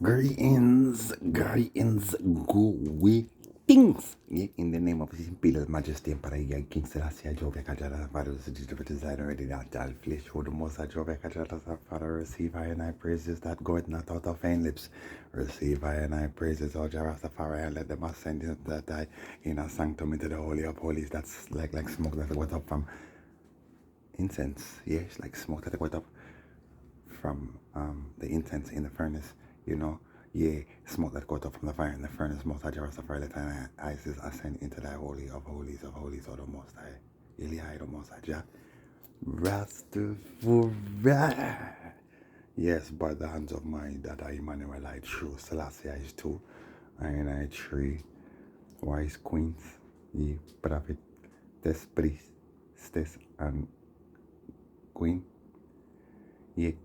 Greetings, greetings. Yeah, in the name of His Imperial Majesty Emperor King Selassie, I Jove Kajara, Father, the designer already that all flesh, who the most I Jove Kajara, Father, receive I and I praises that goeth not out of vain lips. Receive I and I praises, O Jarastafari, and let them ascend that I in a sanctum into the Holy of Holies. That's like smoke that goes up from incense. Yeah, it's like smoke that goes up from the incense in the furnace, you know. Yeah, smoke that got up from the fire in the furnace, most high Jerusalem, let thine eyes ascend into thy holy of holies, or the most high. Eli, the most high Jah. Rastafari. Yes, by the hands of mine that I Emmanuel I true, Selassie I is two, and I three, wise queens, ye prophet, this priest, and queen, ye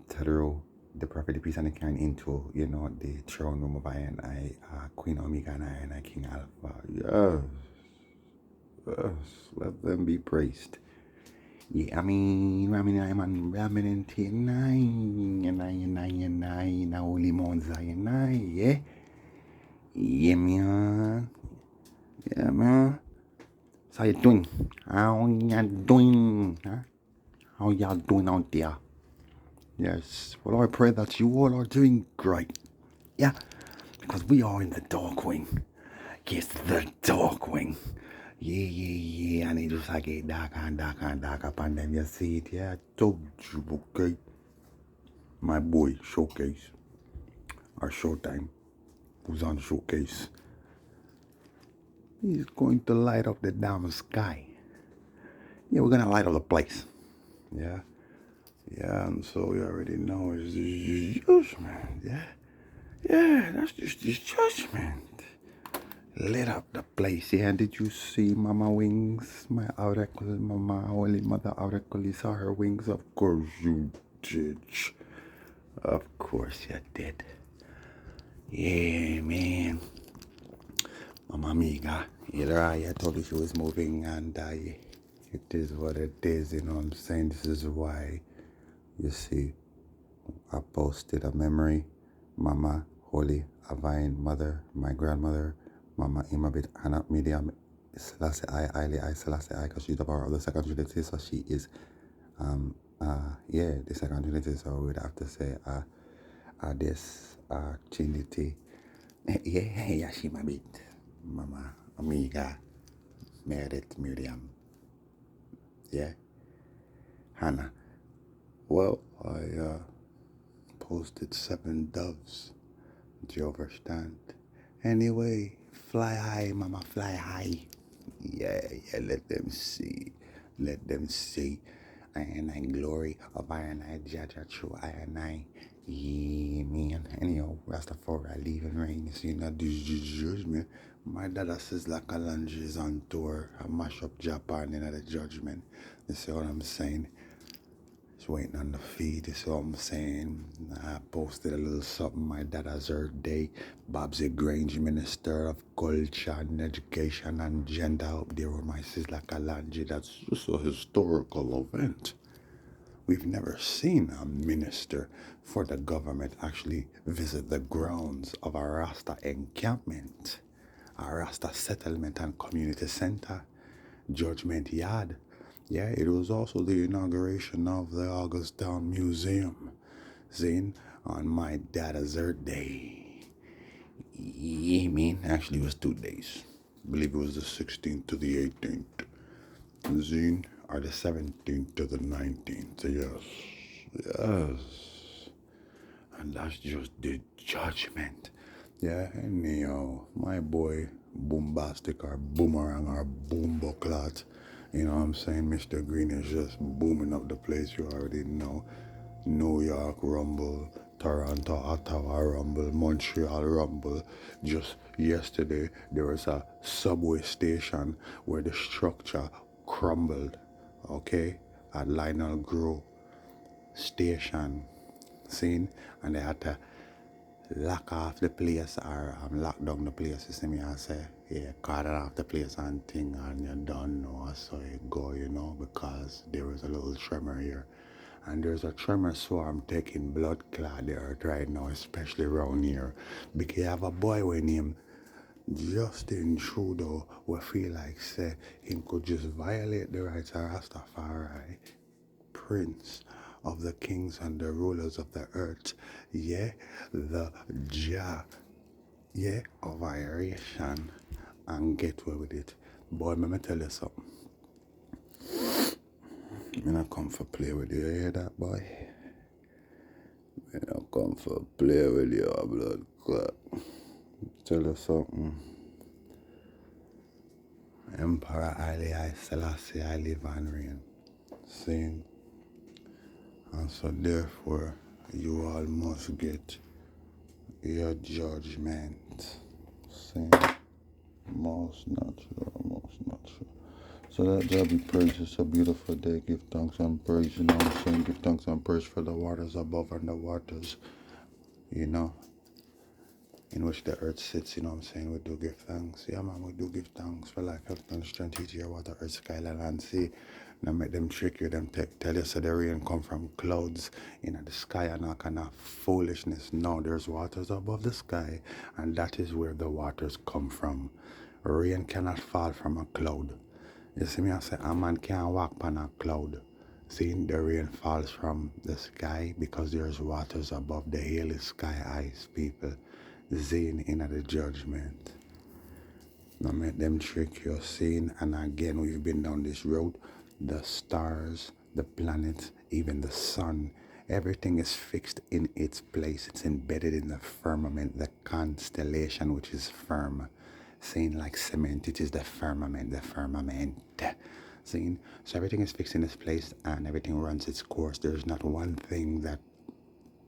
through the prophet, the peace and the kind into, you know, the throne room of I and I, Queen Omega and I, King Alpha. Yes, let them be praised. Yeah, I'm on Ramen and T9, and I, Holy Mount Zion, yeah. Yeah, man. Yeah, man. So how you doing? How you doing? Huh? How y'all doing out there? Yes, well, I pray that you all are doing great. Yeah, because we are in the dark wing. Yes, the dark wing. Yeah. And it just like get darker and darker and darker upon them. You see it? Yeah, I told you, okay? My boy, Showcase, or Showtime, who's on Showcase, he's going to light up the damn sky. Yeah, we're going to light up the place. Yeah. Yeah, and so you already know it's just judgment. Yeah, that's just judgment. Lit up the place. Yeah, did you see Mama Wings? My oracle, Mama Holy Mother Oracle, you saw her wings? Of course you did. Of course you did. Yeah, man. Mama Amiga. Either I told you she was moving, and it is what it is, you know what I'm saying? This is why, you see, I posted a memory. Mama Holy Avine Mother, my grandmother, Mama Imabit Hannah Media Selassie I Selassie I, because she's the power of the second Trinity, so she is the second Trinity, so we'd have to say this Trinity. Yeah, she my bit. Mama Amiga Meredith Miriam. Yeah. Hannah. Well, I posted 7 doves. Do you understand? Anyway, fly high, mama, fly high. Yeah, let them see. Let them see. I and I glory of I and I, Jaja, true I and I. Yeah, man. Anyhow, Rastafari, leave and reign. You see, not this judgment. My dada says like a lunge is on tour. I mash up Japan in the judgment. You see what I'm saying? Just waiting on the feed, you see what I'm saying? I posted a little something, my dada's birthday. Babsy Grange, Minister of Culture and Education and Gender up there with my Sizzla Kalanji. That's just a historical event. We've never seen a minister for the government actually visit the grounds of a Rasta encampment, a Rasta settlement and community center, Judgment Yard. Yeah, it was also the inauguration of the August Town Museum, seen on my dad's birthday. Yeah, man, actually it was 2 days. I believe it was the 16th to the 18th. Zine, or the 17th to the 19th. Yes. And that's just the judgment. Yeah, anyhow, my boy Boombastic or Boomerang or Boomboclat, you know what I'm saying? Mr. Green is just booming up the place, you already know. New York Rumble, Toronto, Ottawa Rumble, Montreal Rumble. Just yesterday, there was a subway station where the structure crumbled, okay, at Lionel Grove station, seen, and they had to lock off the place or lock down the place, you see me, I say, yeah, cut it off the place and thing, and you don't know, so you go, you know, because there was a little tremor here. And there's a tremor swarm taking blood clot the earth right now, especially around here. Because you have a boy with him, Justin Trudeau, we feel like say him could just violate the rights of Rastafari, Prince of the kings and the rulers of the earth. Yeah, the Jah, yeah, of Iration, and get away with it. Boy, let me tell you something. Me not come for play with you, you hear that, boy? Me not come for play with you, blood clot. Tell you something. Emperor Haile Selassie, I live and reign. Saying, and so therefore, you all must get your judgment. Saying, most natural, most natural. So that job be praised. It's a beautiful day. Give thanks and praise. You know what I'm saying? Give thanks and praise for the waters above and the waters, you know, in which the earth sits. You know what I'm saying? We do give thanks. Yeah, man, we do give thanks for life, health, and strength. Each year, water, earth, sky, land, and sea. Now make them trick you. Them tell you so the rain come from clouds in the sky and all kind of foolishness. No, there's waters above the sky, and that is where the waters come from. Rain cannot fall from a cloud. You see me, I say, a man can't walk on a cloud. Seeing the rain falls from the sky because there's waters above the hill sky eyes, people. Seeing in the judgment. Now make them trick you. Seeing, and again, we've been down this road. The stars, the planets, even the sun, everything is fixed in its place. It's embedded in the firmament, the constellation, which is firm. Saying like cement, it is the firmament, the firmament. Seeing, so everything is fixed in its place and everything runs its course. There's not one thing that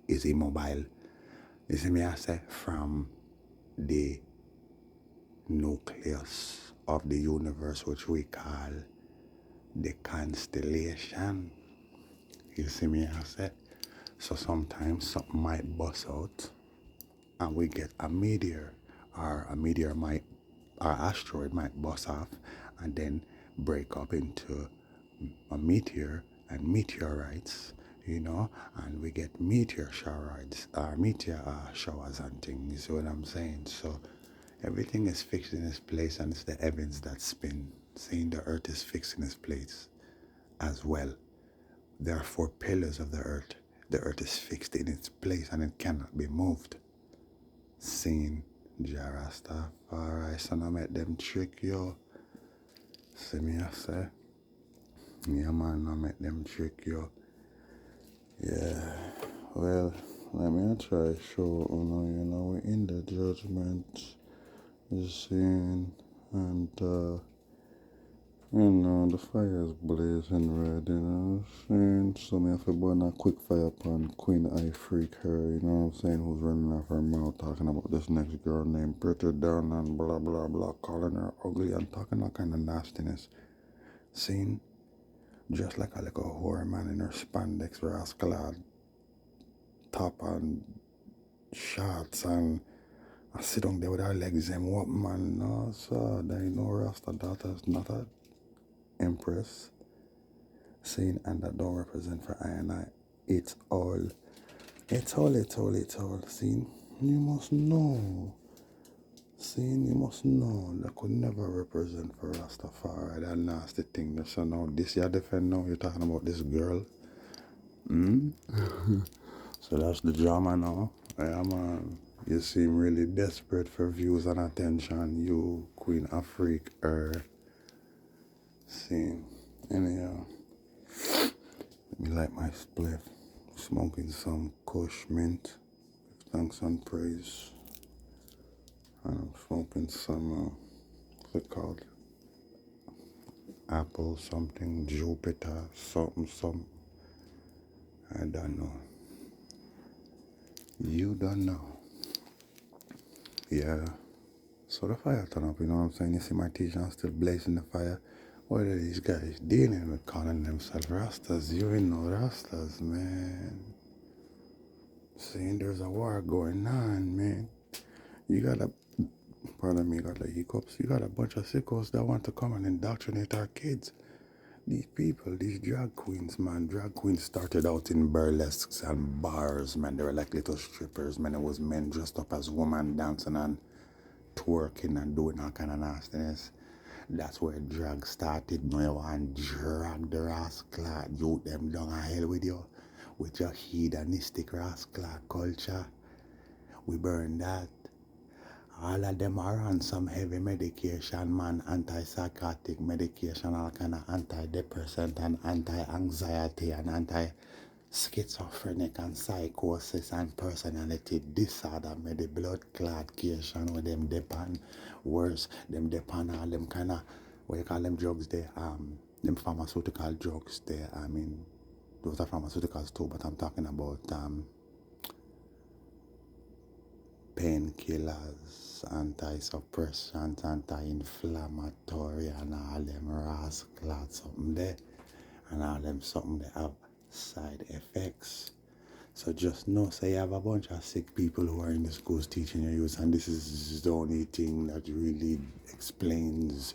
is immobile. You see me, I say, from the nucleus of the universe, which we call the constellation. You see me, I say? So sometimes something might bust out and we get a meteor, or a meteor might, or asteroid might bust off and then break up into a meteor and meteorites, you know, and we get meteor showers, meteor showers and things. You see what I'm saying? So everything is fixed in its place, and it's the heavens that spin. Saying the earth is fixed in its place as well. There are 4 pillars of the earth. The earth is fixed in its place and it cannot be moved. Saying Jah Rastafari, so now make them trick you. See me, I say? Yeah, man, now make them trick you. Yeah, well, let me try show you know, we're in the judgment scene, and you know, the fire is blazing red, you know what I'm saying? So me have to burn a quick fire upon Queen I Freak her, you know what I'm saying, who's running off her mouth talking about this next girl named Pretty Down and blah blah blah, calling her ugly and talking all kind of nastiness. Seen just like a little whore man in her spandex rascal top and shorts, and I sit down there with her legs them up, man. No, sir, there ain't no Rasta daughter's not a empress. Saying, and that don't represent for I and I. It's all. It's all, it's all, it's all. See, you must know. See, you must know. That could never represent for Rastafari. That nasty thing. So now, this you defend now. You're talking about this girl. So that's the drama now. Yeah, man. You seem really desperate for views and attention. You, Queen Afrique, See, anyhow. Let me light my spliff. Smoking some Kush mint. Thanks and praise. And I'm smoking some, what's it called? Apple something, Jupiter, something. I don't know. You don't know. Yeah. So the fire turn up, you know what I'm saying? You see my t-shirt still blazing the fire. What are these guys dealing with, calling themselves Rastas? You ain't no Rastas, man. Saying there's a war going on, man. You got a, pardon me, got the hiccups. You got a bunch of sickos that want to come and indoctrinate our kids. these people, these drag queens, man, drag queens started out in burlesques and bars, man. They were like little strippers, man. It was men dressed up as women dancing and twerking and doing all kind of nastiness. That's where drag started. No, you want drag the rascal, you them down a hell with your hedonistic rascal culture. We burn that. All of them are on some heavy medication, man, antipsychotic medication, all kind of antidepressant and anti-anxiety and anti-schizophrenic and psychosis and personality disorder, the blood clotcation with them depend worse, them depend all them kind of, what you call them drugs there, them pharmaceutical drugs there, I mean, those are pharmaceuticals too, but I'm talking about, painkillers, anti-suppressants, anti-inflammatory, and all them rascals something there, and all them something that have side effects. So just know, say you have a bunch of sick people who are in the schools teaching your youth, and this is the only thing that really explains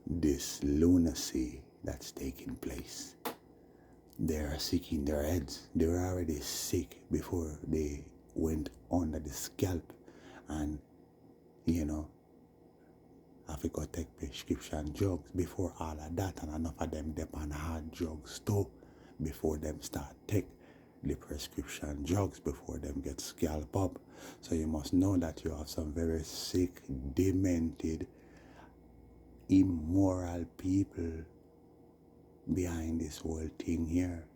this lunacy that's taking place. They are sick in their heads. They were already sick before they went under the scalp, and have to go take prescription drugs before all of that, and enough of them depend on hard drugs too before them start take the prescription drugs before them get scalped up. So you must know that you have some very sick, demented, immoral people behind this whole thing here.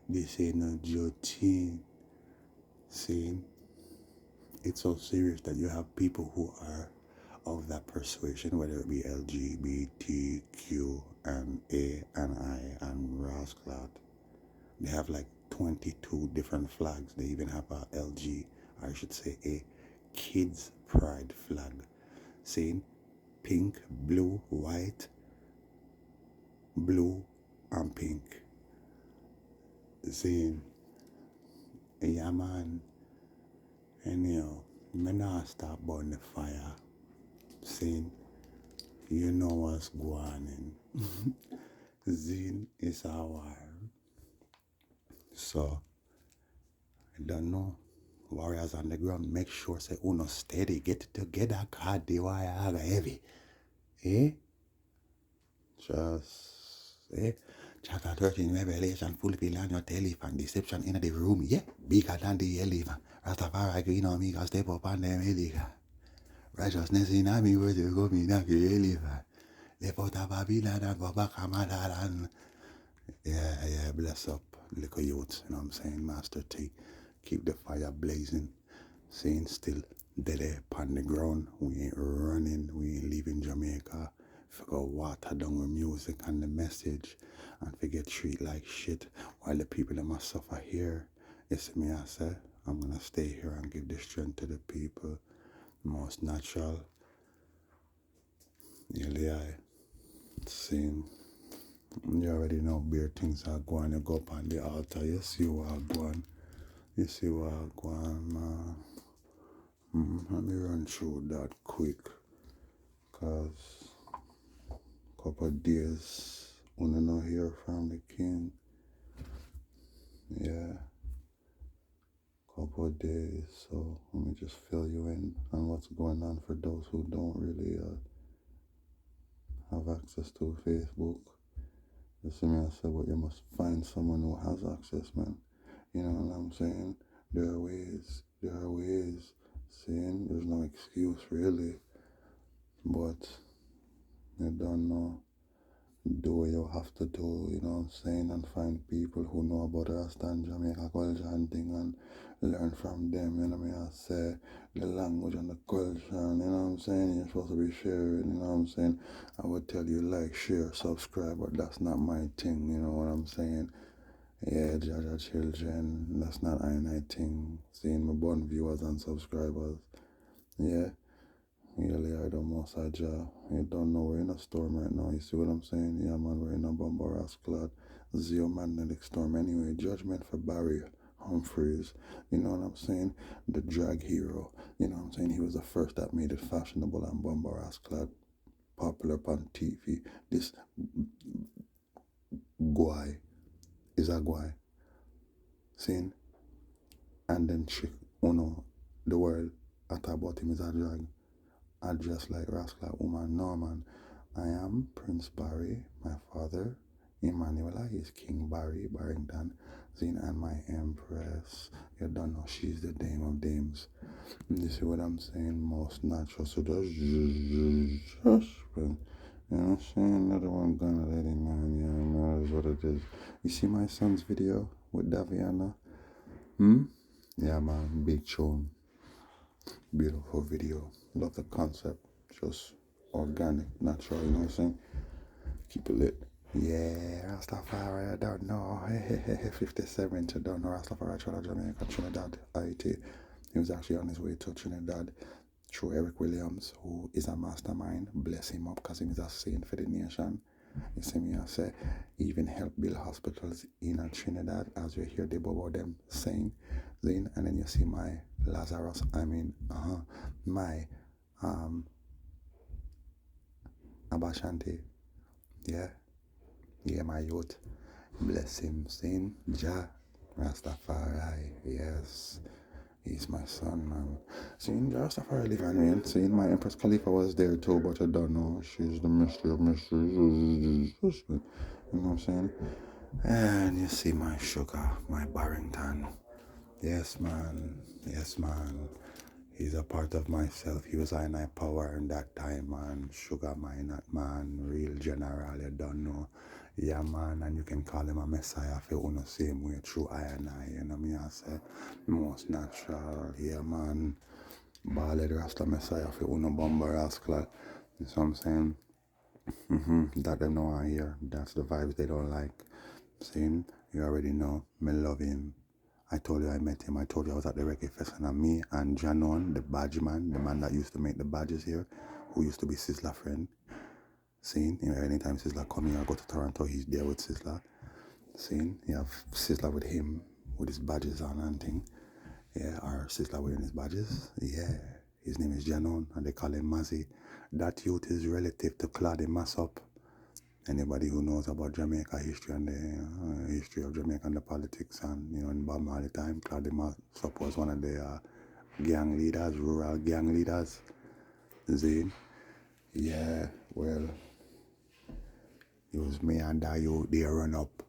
This ain't no joke thing. See, it's so serious that you have people who are of that persuasion, whether it be LGBTQ and A and I and rascal. They have like 22 different flags. They even have a LG, I should say a kids pride flag, saying pink, blue, white, blue, and pink. Saying, yeah man, and me not start burn the fire. Saying, you know what's going on. Zine is a war. So, I don't know. Warriors on the ground, make sure say uno steady, get it together, cause the wire are heavy. Eh? Chapter 13, Revelation, fulfill on your telephone, deception in the room, yeah, bigger than the elephant. Rastafari green on me, step up on them elephant. Righteousness in me, where you go, me, not the elephant. Left out of Babylon and go back to Motherland. Yeah, bless up, little youth, you know what I'm saying, Master T. Keep the fire blazing, saying still, dead upon the ground. We ain't running, we ain't leaving Jamaica. Forget water down with music and the message, and forget treat like shit while the people that must suffer here. You see me, I say, I'm gonna stay here and give the strength to the people. Most natural. Nearly I. Same. You already know bare things are going. You go up on the altar, you see what are going. You see what are going, man. Let me run through that quick, cause couple of days wanna not hear from the king. Yeah, couple of days. So let me just fill you in on what's going on for those who don't really have access to Facebook. You see me, I said, well, you must find someone who has access, man. You know what I'm saying? There are ways. Saying there's no excuse really, but you don't know. Do what you have to do, you know what I'm saying, and find people who know about Rasta and Jamaica culture and thing and learn from them, you know what I say, the language and the culture, and, you know what I'm saying, you're supposed to be sharing, you know what I'm saying. I would tell you like, share, subscribe, but that's not my thing, you know what I'm saying. Yeah, Jaja children, that's not I thing, seeing my born viewers and subscribers, yeah. Really, I don't know, Saja. You don't know we're in a storm right now. You see what I'm saying? Yeah, man, we're in a Bombaras cloud. Geomagnetic storm. Anyway, judgment for Barry Humphreys. You know what I'm saying? The drag hero. You know what I'm saying? He was the first that made it fashionable on Bombaras cloud. popular on TV. This guy is a guy. Seen? And then she, the world, I thought about him as a drag. I dress like rascal woman. No, man. I am Prince Barry, my father. Emanuela is King Barry Barrington. Zine and my empress. You don't know, she's the dame of dames. You see what I'm saying? Most natural. So just, you know what I'm saying? Another one gonna let it, man. Yeah, man, that's what it is. You see my son's video with Daviana? Yeah, man, big tune. Beautiful video. Love the concept. Just organic, natural, you know what I'm saying? Keep it lit. Yeah, Rastafari, I don't know. 57 to don't know Rastafari, Jamaica, Trinidad, Haiti. He was actually on his way to Trinidad through Eric Williams, who is a mastermind. Bless him up because he is a saint for the nation. You see me, I say, even help build hospitals in Trinidad, as you hear the about them saying. Then, and then you see my Lazarus, my Abashanti. Yeah, my youth. Bless him, saying, Jah, Rastafari, yes. He's my son, man. Seeing Rastafari live and reign. Seeing my Empress Khalifa was there too, but I don't know. She's the mystery of mysteries. You know what I'm saying? And you see my sugar, my Barrington. Yes, man. Yes, man. He's a part of myself. He was in power in that time, man. Sugar minot, man. Real general, you don't know. Yeah, man. And you can call him a messiah if you want to same way through I and I. You know me, I say. Most natural. Yeah, man. Ballad Rasta messiah if you want to bomber rascal. You know what I'm saying? That they know I hear. That's the vibes they don't like. Saying, you already know. Me love him. I told you I met him. I told you I was at the Reggae Fest, and me and Janon, the badge man, the man that used to make the badges here, who used to be Sizzla friend. Seeing, anytime Sizzla come here, I go to Toronto, he's there with Sizzla. Seeing, you have Sizzla with him, with his badges on and thing. Yeah, or Sizzla wearing his badges. Yeah, his name is Janon, and they call him Mazzy. That youth is relative to Claude Massop. Anybody who knows about Jamaica history and the history of Jamaica and the politics and, in Bob Marley time, Claude Massop was one of the gang leaders, rural gang leaders. Zane. Yeah, well, it was me and that youth, they run up,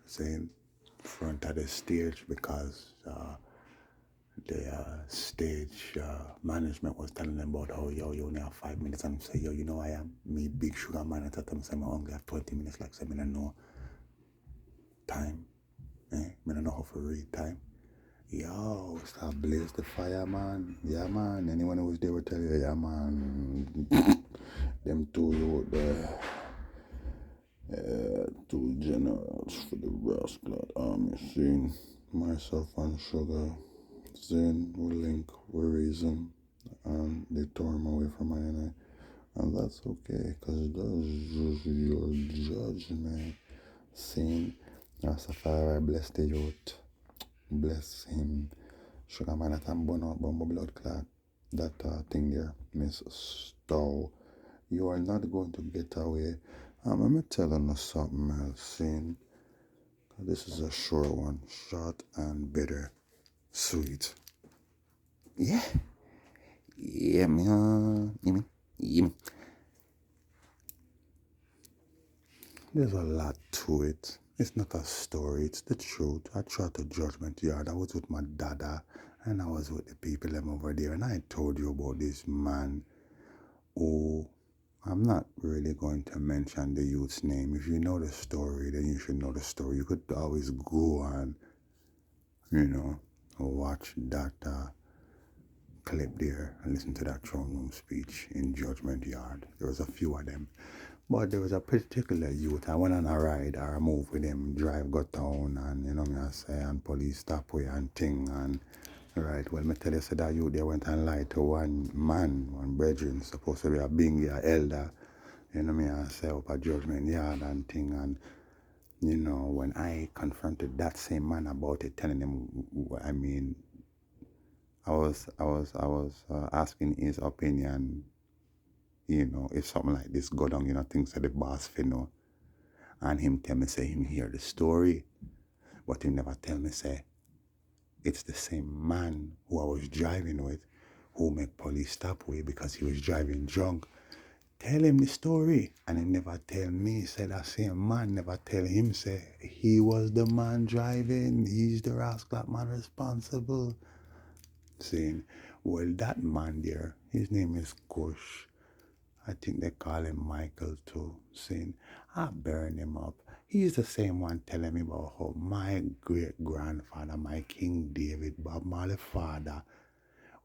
saying, front of the stage because the stage management was telling them about how, you only have 5 minutes, and say, I am me big sugar man at that time, say, I only have 20 minutes, like, say, I don't know time, I don't know how to read time. Yo, start blaze the fire, man. Yeah, man. Anyone who was there will tell you, yeah, man. Them two you there. Two generals for the rascal army. Seeing myself and Sugar. Then we link, we reason, and they tore him away from my and that's okay, because that's just your judgment. Seeing Rastafari bless the youth. Bless him. Sugar man at and burn out bumbo blood clot. That thing there, Miss Stow. You are not going to get away. Let me tell you something else. Seeing this is a short one, short and bitter, sweet. Yeah. Yeah, man. Yeah. There's a lot to it. It's not a story, it's the truth. I tried to Judgment Yard. I was with my dada and I was with the people them over there, and I told you about this man who, I'm not really going to mention the youth's name. If you know the story, then you should know the story. You could always go and, watch that clip there and listen to that throne room speech in Judgment Yard. There was a few of them. But there was a particular youth. I went on a ride or a move with him, drive go town, and me I say, and police stop way and thing, and right. Well, me tell you, so that youth they went and lied to one man, one brethren, supposed to be a bingy, a elder, me I say, up a Judgment Yard and thing, and when I confronted that same man about it, telling him, I was asking his opinion. if something like this go down, things that the boss fi know. And him tell me say him hear the story, but he never tell me say it's the same man who I was driving with who make police stop with because he was driving drunk. Tell him the story. And he never tell me, say that same man never tell him, say he was the man driving, he's the rascal man responsible. Saying, well, that man there, his name is Kush. I think they call him Michael too. Saying, I burn him up. He's the same one telling me about how my great grandfather, my King David, Bob Marley father,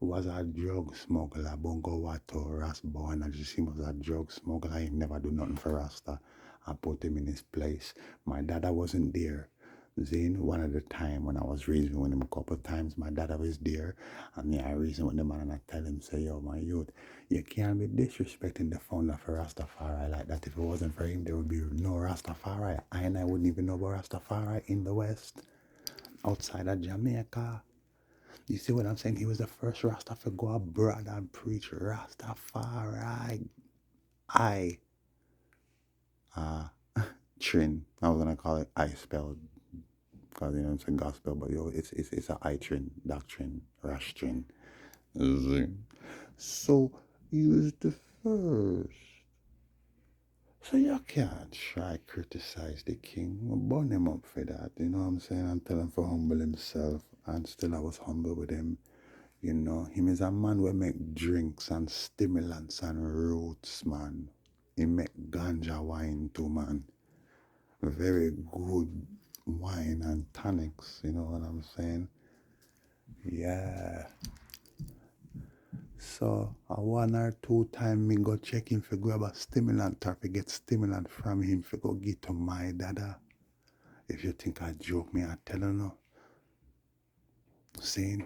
was a drug smuggler. Bongo Wato, Rasbo, and as you see, was a drug smuggler. He never do nothing for Rasta. I put him in his place. My dad wasn't there. Zane, one of the time when I was reasoning with him a couple of times, my dad was there, and I reason with the man and I tell him, say, yo, my youth, you can't be disrespecting the founder of Rastafari like that. If it wasn't for him, there would be no Rastafari. I wouldn't even know about Rastafari in the West, outside of Jamaica. You see what I'm saying? He was the first Rasta to go abroad and preach Rastafari. Trin. I was gonna call it I spelled because it's a gospel, but it's a I Trin doctrine, Rash Trin. So he was the first. So you can't try criticize the king. Burn him up for that. You know what I'm saying? And tell him to humble himself. And still I was humble with him. Him is a man who make drinks and stimulants and roots, man. He make ganja wine too, man. Very good wine and tonics, you know what I'm saying? Yeah. So, a 1 or 2 time me go check him for grab a stimulant or to get stimulant from him for go get to my dada. If you think I joke me, I tell you no. Saying,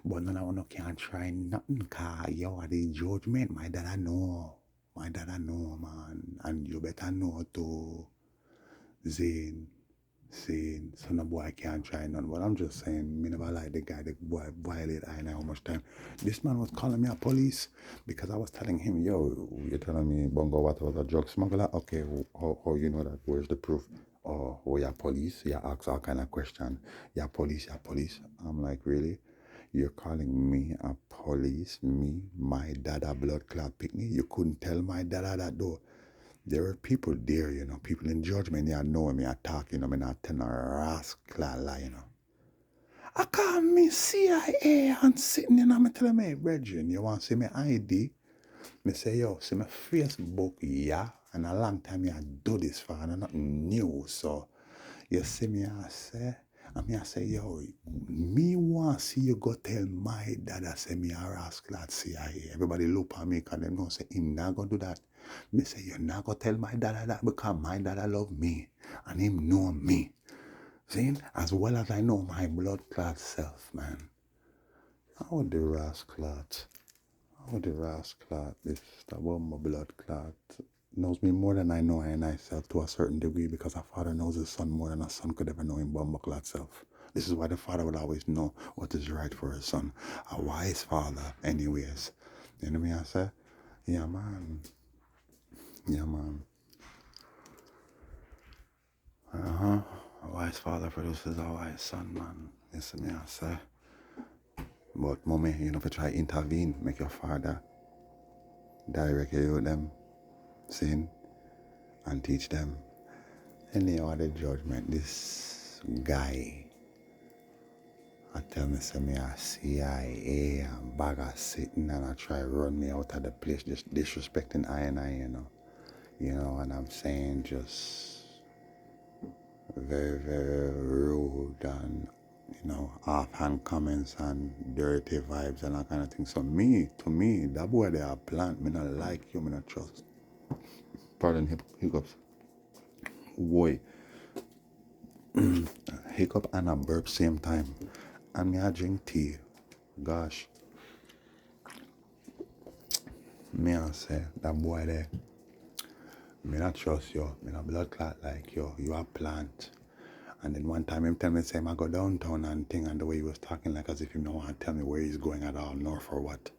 but none of you can't try nothing cause you are the judgment. My dada know. My dada know, man. And you better know too. Zane. Saying, so no boy can't try none. But I'm just saying, me never like the guy that boy violate I know how much time. This man was calling me a police because I was telling him, yo, you're telling me Bongo what was a drug smuggler? Okay, how you know that? Where's the proof? Oh, you're police? You ask all kind of question. You're police. I'm like, really? You're calling me a police? Me, my dada blood clot picnic? You couldn't tell my dada that though. There were people there, people in judgment, they know me, I talk, me not tell no rascal lie, I call me CIA and sitting in and me tell me, hey, brethren, you want to see my ID? Me say, yo, see my Facebook, yeah, and a long time I do this for, and nothing new, so you see me, I say, yo, me want to see you go tell my dad I say me a rascal at CIA. Everybody look at me because they know say him not going to do that. Me say, you're not going to tell my dad that because my dad love me and him know me. See, as well as I know my blood clot self, man. How would the rascal? If that was my blood clot knows me more than I know I myself to a certain degree because a father knows his son more than a son could ever know him bomb clot self. This is why the father would always know what is right for his son. A wise father, anyways. You know what I say? Yeah, man. A wise father produces a wise son, man. Yes, me I say. But mommy, if you try intervene, make your father direct you with them, sin, and teach them. Anyhow, the judgment, this guy, I tell me, say me a CIA and bag of sitting and I try run me out of the place, just disrespecting I and I, You know what I'm saying? Just very, very rude and, offhand comments and dirty vibes and that kind of thing. So to me, that boy they are plant, me not like you, me not trust. Pardon hiccups. Boy, hiccup and a burp same time. And me I drink tea. Gosh. Me I say, that boy there, me not trust you. Me not blood clot like you. You a plant. And then one time him tell me, say, I go downtown and thing, and the way he was talking like as if he don't want to tell me where he's going at all, nor for what.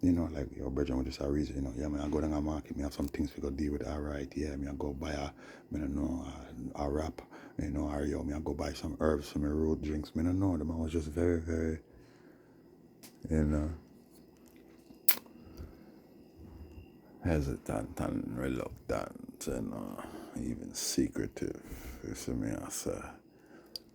You know, like your brother with just a reason, you know, yeah, man, I go down a market, me have some things we go deal with, all right, yeah, me I go buy me don't know, a wrap, you know, or yo, me I go buy some herbs for my road drinks, me don't know, the man was just very, very, you know, hesitant and reluctant and even secretive, you see me, I say.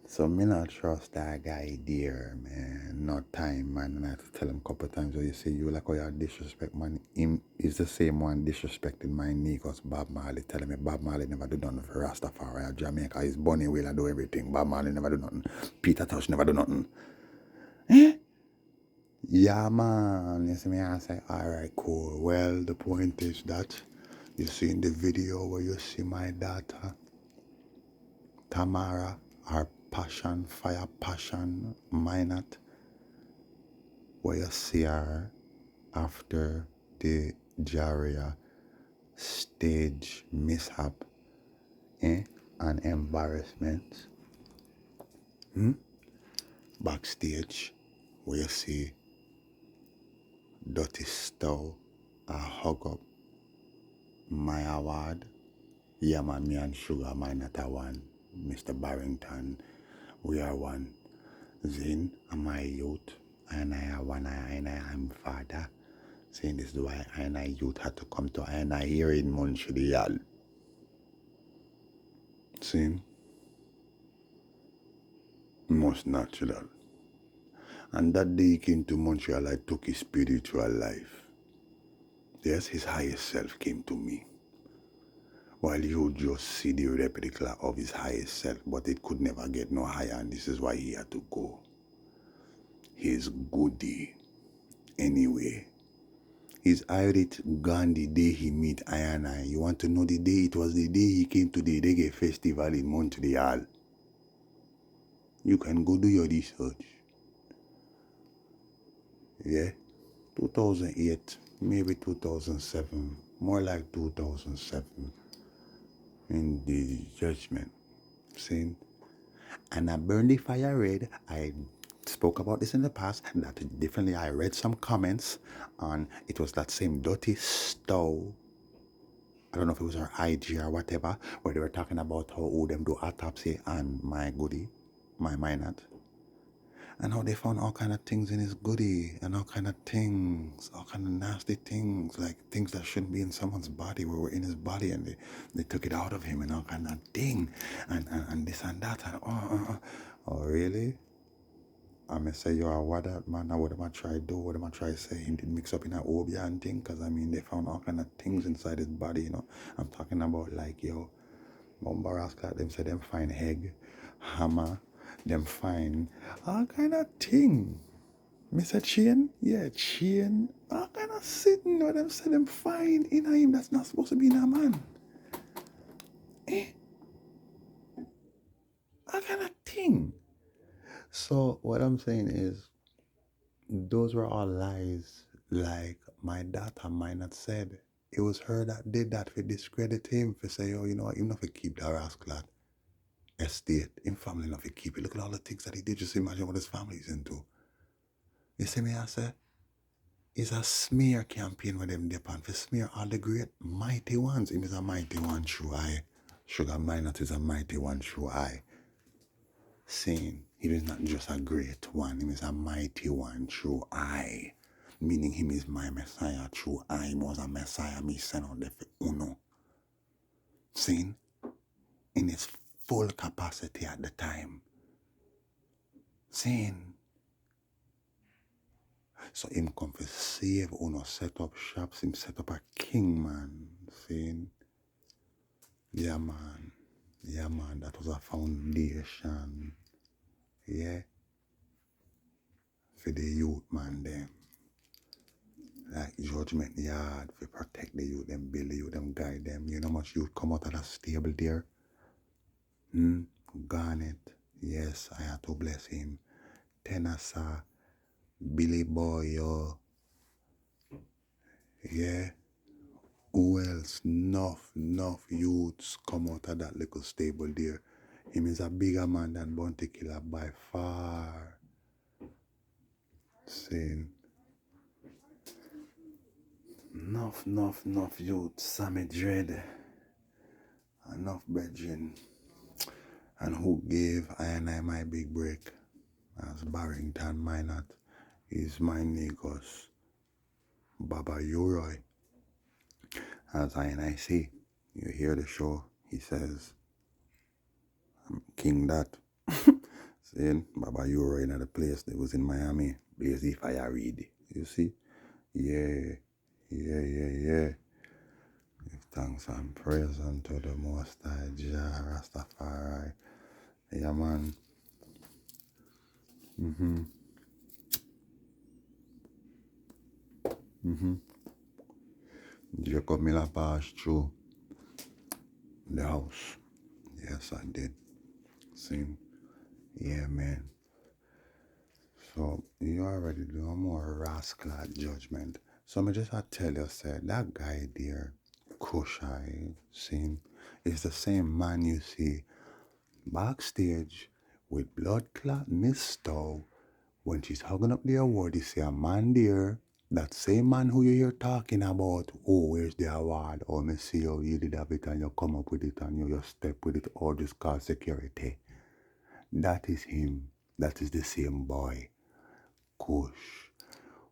So me not trust that guy there, man. Not time, man. And I have to tell him a couple of times, you say you like how you disrespect man. Him is the same one disrespecting my niggas, Bob Marley, telling me Bob Marley never do nothing for Rastafari or Jamaica. His Bunny Wailer do everything. Bob Marley never do nothing. Peter Tosh never do nothing. Yeah, man. You see me, I say, alright, cool. Well, the point is that you see in the video where you see my daughter, Tamara, her passion, fire passion, Minot, where you see her after the Jaria stage mishap and embarrassment. Backstage, where you see Dirty Stow hug up my award. Yeah, man, me and Sugar, Minot are one. Mr. Barrington, we are one. Zin, my youth, and I are one, and I am father. Saying this is why I and I youth had to come to and I hear in Montreal. See? Most natural. And that day he came to Montreal, I took his spiritual life. Yes, his highest self came to me. While you just see the replica of his highest self, but it could never get no higher, and this is why he had to go. His goodie. Anyway. His Irish gone the day he meet I and I. You want to know the day? It was the day he came to the reggae festival in Montreal. You can go do your research. Yeah? 2008, maybe 2007, more like 2007 in the judgment. See? And I burned the fire red. I spoke about this in the past. That definitely I read some comments on it was that same dirty stove. I don't know if it was her IG or whatever, where they were talking about how them do autopsy on my goodie, my Minot. And how they found all kind of things in his goodie and all kind of things, all kind of nasty things, like things that shouldn't be in someone's body were in his body, and they took it out of him and all kind of thing and this and that and oh really? I may say you are what that man, what am I try do, what am I try say him did mix up in a obia and thing, cause I mean they found all kind of things inside his body, you know. I'm talking about like Bombarasca, them say them find egg, hammer, them find all kind of thing. Mr. Chain, yeah, chain, all kind of sitting or them say them find in him that's not supposed to be in a man. All kind of thing. So what I'm saying is those were all lies, like my daughter might not said. It was her that did that for discredit him, for say, oh, you know what, him not for keep that rascal estate, him family not for keep it. Look at all the things that he did, just imagine what his family's into. You see me, I say? It's a smear campaign with them depend for smear all the great mighty ones. Him is a mighty one true I. Sugar Minot is a mighty one true I. Saying he is not just a great one, he is a mighty one true I. Meaning him is my Messiah true I. He was a Messiah me sent out there for Uno. Saying in his full capacity at the time. Saying so him come for save Uno, set up shops, him set up a king man. Saying yeah man, that was a foundation. Yeah. For the youth man them. Like judgment yard, for protect the youth, them build the youth, them guide them. You know how much youth come out of that stable there? Garnet. Yes, I had to bless him. Tenasa, Billy Boy, yo. Yeah. Who else? Enough youths come out of that little stable there. Him is a bigger man than Bounty Killer by far. Saying, Enough youth, Sammy Dread, enough brethren, and who gave I and I my big break, as Barrington Minot is my Negos, Baba Uroy, as I and I say, you hear the show, he says, King that, saying, Baba Uroy in the place that was in Miami, Blazy Fire Read, you see, yeah. Give thanks and praise unto the Most High Jah Rastafari. Yeah, man. Jacob Miller passed through the house. Yes, I did. Same. Yeah, man. So, you already do more rascal judgment. So, me just tell you, said that guy there, Kushai, seen, is the same man you see backstage with blood clot Miss Stowe. When she's hugging up the award, you see a man there, that same man who you hear talking about, oh, where's the award? Oh, me see how you did have it and you come up with it and you just step with it or just call security. That is him. That is the same boy, Kush,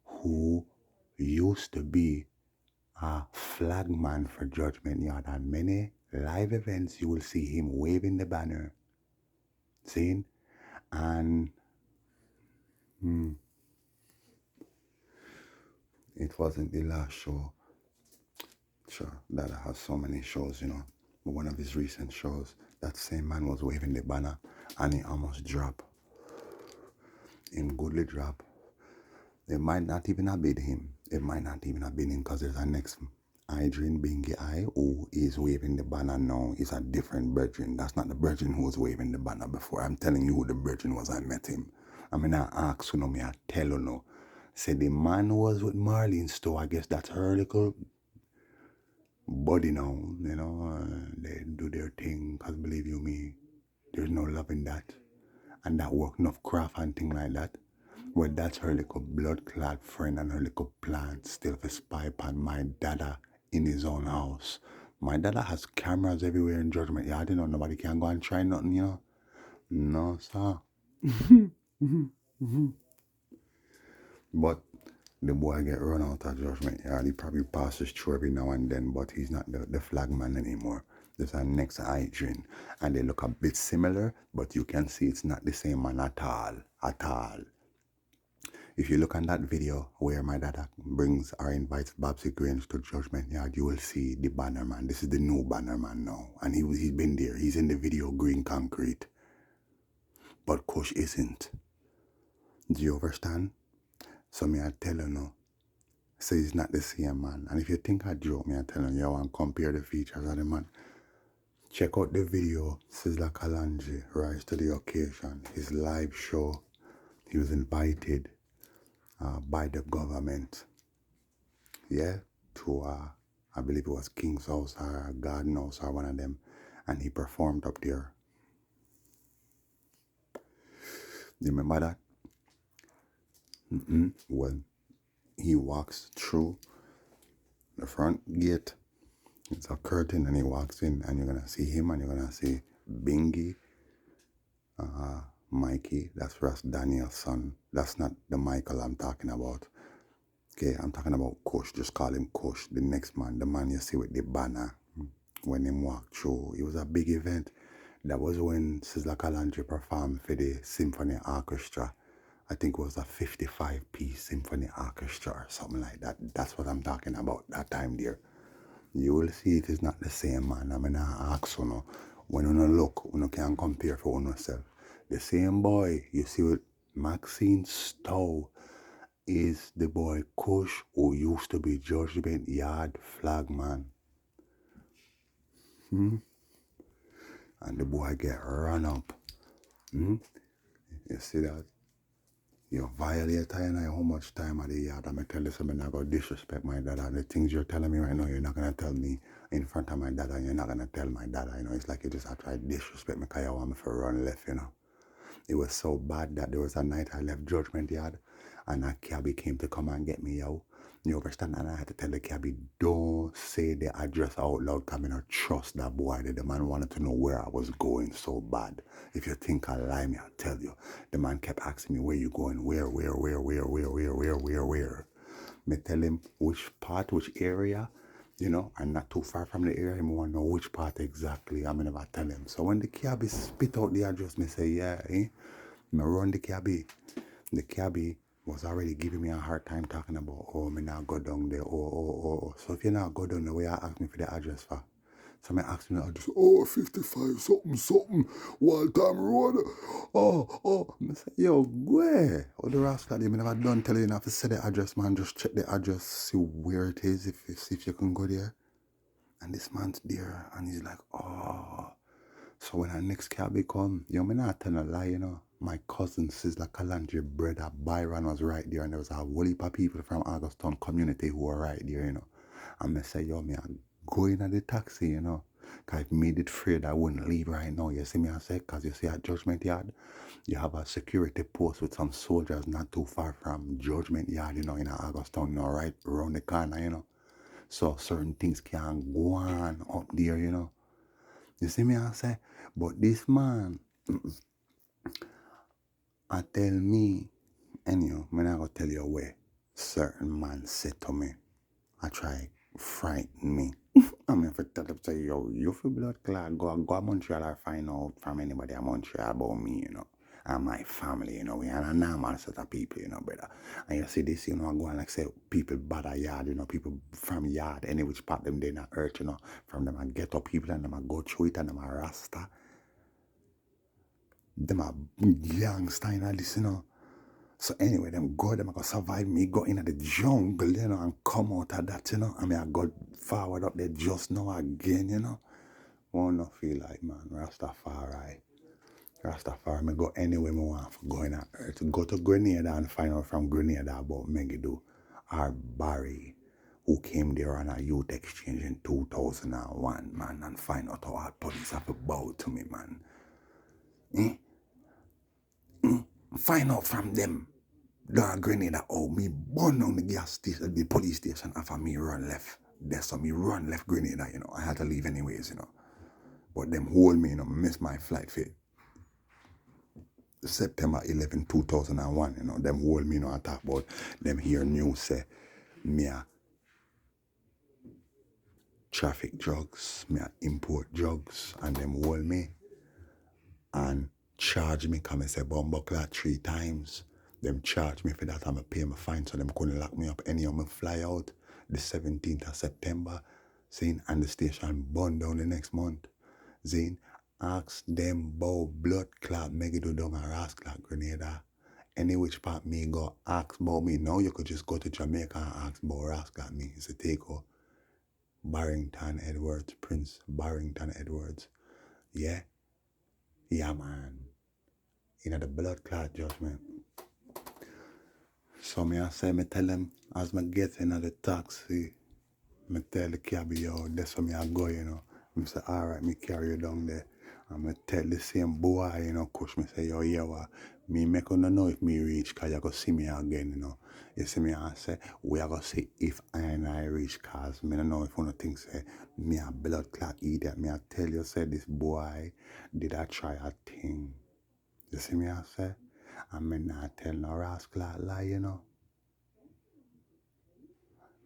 who used to be a flagman for Judgment Yard. And many live events, you will see him waving the banner. Seeing? And it wasn't the last show. Sure, that has so many shows, But one of his recent shows, that same man was waving the banner and he almost dropped. Him goodly drop. It might not even have been him. It might not even have been him because there's a next Adrian Bingy I who is waving the banner now. It's a different brethren. That's not the brethren who was waving the banner before. I'm telling you who the brethren was. I met him. I mean, I ask you, me I tell you no. Say the man who was with Marlene Stowe, I guess that's her little body now, they do their thing, because believe you me, there's no love in that. And that work enough craft and thing like that. Well, that's her little blood clad friend and her little plant still for spy on my dada in his own house. My dada has cameras everywhere in Judgment Yard, nobody can go and try nothing, No, sir. But the boy get run out of Judgment Yard. He probably passes through every now and then, but he's not the flagman anymore. There's a next Adrian, and they look a bit similar, but you can see it's not the same man at all. At all. If you look on that video where my dad brings or invites Babsy Grange to Judgment Yard, you will see the banner man. This is the new banner man now, and he's been there. He's in the video, green concrete. But Kush isn't. Do you understand? So me I tell you now. So he's not the same man. And if you think I joke, me I tell you, want to compare the features of the man. Check out the video, Sizzla Kalonji rise to the occasion. His live show. He was invited by the government. Yeah, to I believe it was King's House or Garden House or one of them. And he performed up there. You remember that? Well, he walks through the front gate. It's a curtain and he walks in and you're going to see him and you're going to see Bingy, Mikey, that's Russ Daniel's son. That's not the Michael I'm talking about. Okay, I'm talking about Kush. Just call him Kush. The next man, the man you see with the banner. When him walked through, it was a big event. That was when Sizzla Kalonji performed for the symphony orchestra. I think it was a 55-piece symphony orchestra or something like that. That's what I'm talking about that time there. You will see it is not the same man. I mean, I ask you, when you look, you can compare for yourself. The same boy you see with Maxine Stowe is the boy Kush who used to be Judgment Yard flagman. And the boy get run up. You see that? You violate how much time of the yard. I'm going to tell you something, I'm going to disrespect my dad. The things you're telling me right now, you're not going to tell me in front of my dad, and you're not going to tell my dad. It's like you just have to try to disrespect me because you want me to run left, It was so bad that there was a night I left Judgment Yard and a cabbie came to come and get me out. You understand? And I had to tell the cabby, don't say the address out loud because I don't trust that boy. The man wanted to know where I was going so bad. If you think I lie me, I'll tell you. The man kept asking me, where you going? Where? Me tell him which part, which area, and not too far from the area. I want to know which part exactly. I'm never tell him. So when the cabby spit out the address, me say, yeah, eh? Me run the cabby. The cabbie was already giving me a hard time talking about, oh, me not go down there, oh. So if you not go down there, where you ask me for the address for? So I asked me the address, 55 something, Wild Time Road. I say, yo, where? Oh, the rascal, you never done tell you not to say the address, man. Just check the address, see where it is, see if you can go there. And this man's there, and he's like, oh. So when our next cabby come, me not tell a lie, My cousin Sizzla Kalandri brother Byron was right there, and there was a whole heap of people from Augustown community who were right there, And I say, me I go in at the taxi, Cause if made it afraid I wouldn't leave right now. You see me I say, cause you see at Judgment Yard, you have a security post with some soldiers not too far from Judgment Yard, in Augustown, right around the corner, So certain things can go on up there, You see me I say, but this man, I tell me, anyhow, I'm not gonna tell you where certain man said to me, I try frighten me. I mean, if I tell them, say, yo, you feel blood clot, go to Montreal or find out from anybody in Montreal about me, and my family, we are a normal set of people, brother. And you see this, I go and like say, people bad at yard, people from yard, any which part them they not hurt, from them I get up people and them I go through it and them I rasta. Them a gangster and this, So anyway, them go, them I go survive me, go into the jungle, and come out of that, I mean, I go forward up there just now again, Won't not feel like, man, Rastafari, me go anywhere me want for going on earth. Go to Grenada and find out from Grenada about Megiddo or Barry, who came there on a youth exchange in 2001, man, and find out how our police have to bow to me, man. Find out from them. Down Grenada, me burn down the gas station, the police station after me run left. That's how me run left Grenada, I had to leave anyways, But them hold me, miss my flight for September 11, 2001, Them hold me, I talk about them hear news say, me a traffic drugs, me a import drugs, and them hold me and charge me, come and say bomb 3 times. Them charge me for that and I pay my fine, so them couldn't lock me up. Any of me fly out the 17th of September, saying, and the station burned down the next month. Zane, ask them about blood clot, Megiddo down and rascal Grenada. Any which part me go ask about me. Now you could just go to Jamaica and ask about rascal me. It's a takeover. Barrington Edwards, Prince Barrington Edwards. Yeah? Yeah, man. The blood clot judgment. So me I say, me tell them, as me get in the taxi, me tell the cabby, yo, that's where me I go, Me say, all right, me carry you down there. And me tell the same boy, coach, me say, yo, yeah, what? Me make you know if me reach, cause you go see me again, You see me, I say, we are going to see if I reach, cause me don't know if one of things say, me a blood clot idiot. Me I tell you, say, this boy, did I try a thing? You see me, I say? I me not tell no rascal lie,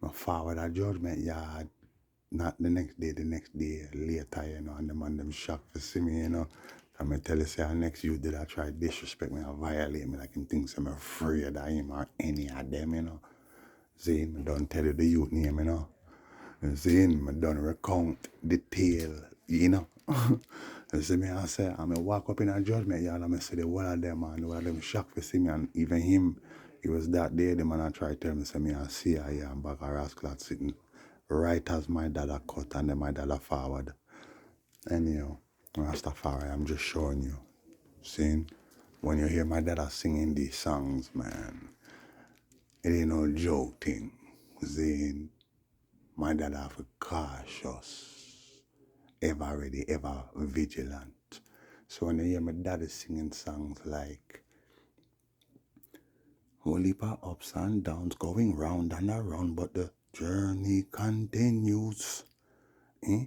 I forward a judgment yard. Not the next day, later, and them shocked to see me, And I tell you, say, next youth did I try disrespect me or violate me, like him thinks I'm afraid of him or any of them, See, I don't tell you the youth name, See, I don't recount detail, You see me, I say, I walk up in a judgment yard and I see the one of them, and one of them shocked to see me, and even him, it was that day, the man I tried to tell me, say me, I see her here, and back a rascal sitting right as my dad a cut, and then my dad a forward. Anyhow, Rastafari, I'm just showing you. Seeing, when you hear my dad singing these songs, man, it ain't no joke thing. Seeing, my dad have to cautious, ever ready, ever vigilant. So when you hear my daddy singing songs like Whole heap of ups and downs going round and around, but the journey continues. Eh?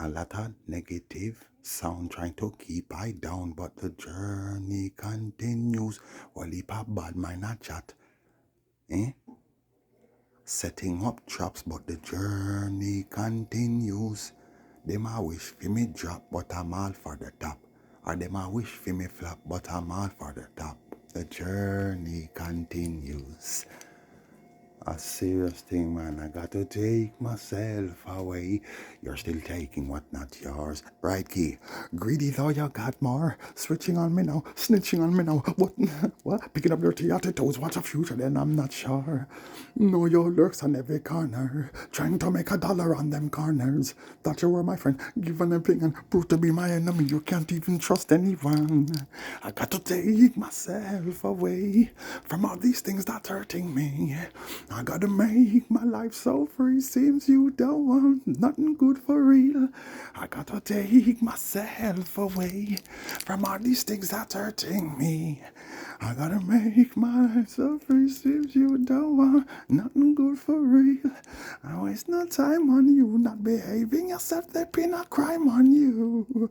A lot of negative sound trying to keep I down, but the journey continues. Whole heap of bad mind a chat. Eh? Setting up traps, but the journey continues. Them a wish for me drop, but I'm all for the top. Or them a wish for me flop, but I'm all for the top. The journey continues. A serious thing, man. I got to take myself away. You're still taking what not yours. Right, Key? Greedy though you got more. Switching on me now, snitching on me now. What? What? Picking up dirty attitudes. What's a future then? I'm not sure. Know your lurks on every corner. Trying to make $1 on them corners. Thought you were my friend. Given everything and proved to be my enemy. You can't even trust anyone. I got to take myself away from all these things that's hurting me. I gotta make my life so free. Seems you don't want nothing good for real. I gotta take myself away from all these things that's hurting me. I gotta make my life so free. Seems you don't want nothing good for real. I waste no time on you not behaving yourself. There been a crime on you.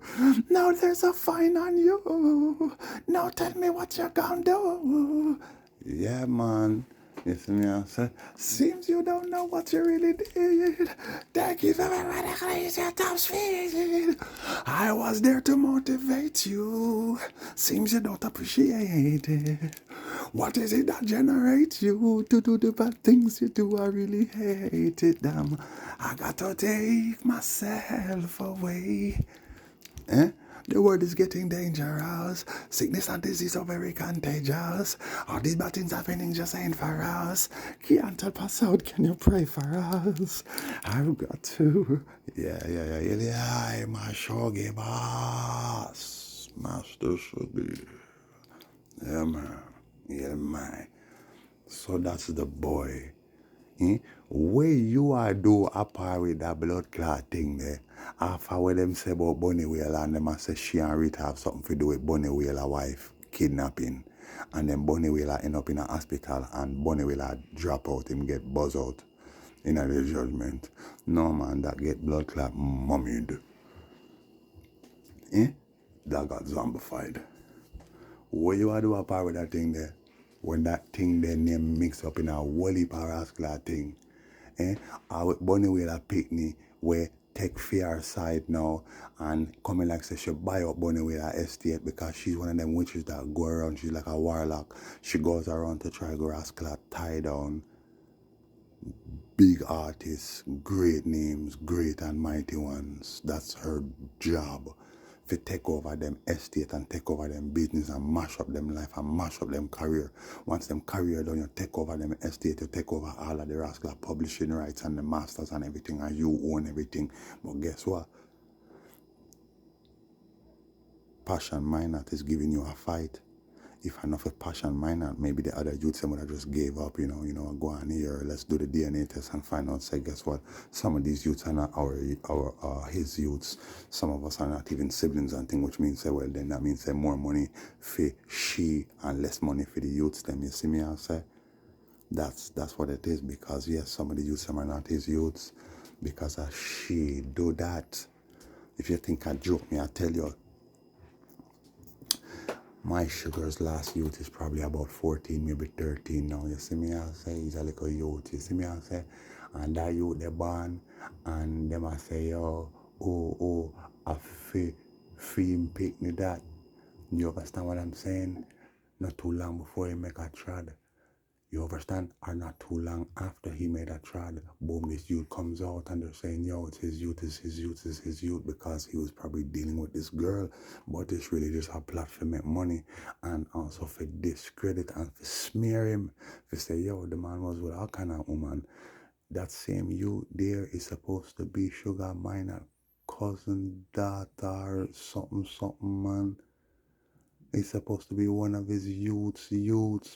Now there's a fine on you. Now tell me what you gonna do. Yeah, man. You see me, I said, seems you don't know what you really did. Thank you for my your top speed. I was there to motivate you. Seems you don't appreciate it. What is it that generates you to do the bad things you do? I really hate it, damn. I got to take myself away. Eh? The world is getting dangerous. Sickness and disease are very contagious. All these bad things happening just ain't for us. Can't help us out. Can you pray for us? I've got to. Yeah. My shogi boss. Master Shogi. Yeah, man. Yeah, man. So that's the boy. Eh? Where you are do apart with that blood clot thing there. After what them say about Bunny Whale and them a say she and Rita have something to do with Bunny Whale wife kidnapping. And then Bunny Whale end up in a hospital and Bunny Whale drop out, him get buzz out in a judgment. No man, that get blood clot mummied. Eh? That got zombified. What you are do apart with that thing there? When that thing there name mix up in a wally parasclar thing. Eh? Our Bunny Whale a Pitney where take fear side now and coming like say she buy up Bunny Whale estate because she's one of them witches that go around, she's like a warlock. She goes around to try Grassclad, tie down big artists, great names, great and mighty ones. That's her job. To take over them estate and take over them business and mash up them life and mash up them career. Once them career done, you take over them estate, you take over all of the rascal publishing rights and the masters and everything, and you own everything. But guess what? Passion Minot is giving you a fight. If enough of passion minor, maybe the other youths would have just gave up, go on here, let's do the DNA test and find out. Say, guess what? Some of these youths are not his youths. Some of us are not even siblings and things, which means say, well, then that means say more money for she and less money for the youths. Them, you see me? I say that's what it is, because yes, some of the youths are not his youths because she do that. If you think I joke me, I tell you. My sugar's last youth is probably about 14, maybe 13 now. You see me, I say, he's a little youth. You see me, I say, and that youth, they born, and them I say, I feel pick me that. You understand what I'm saying? Not too long before he make a trad. You understand? Or not too long after he made a trad, boom, this youth comes out and they're saying, yo, it's his youth, because he was probably dealing with this girl. But it's really just a plot to make money and also for discredit and for smear him. For say, yo, the man was with all kind of woman. That same youth there is supposed to be Sugar Minor cousin, daughter, something, man. He's supposed to be one of his youths,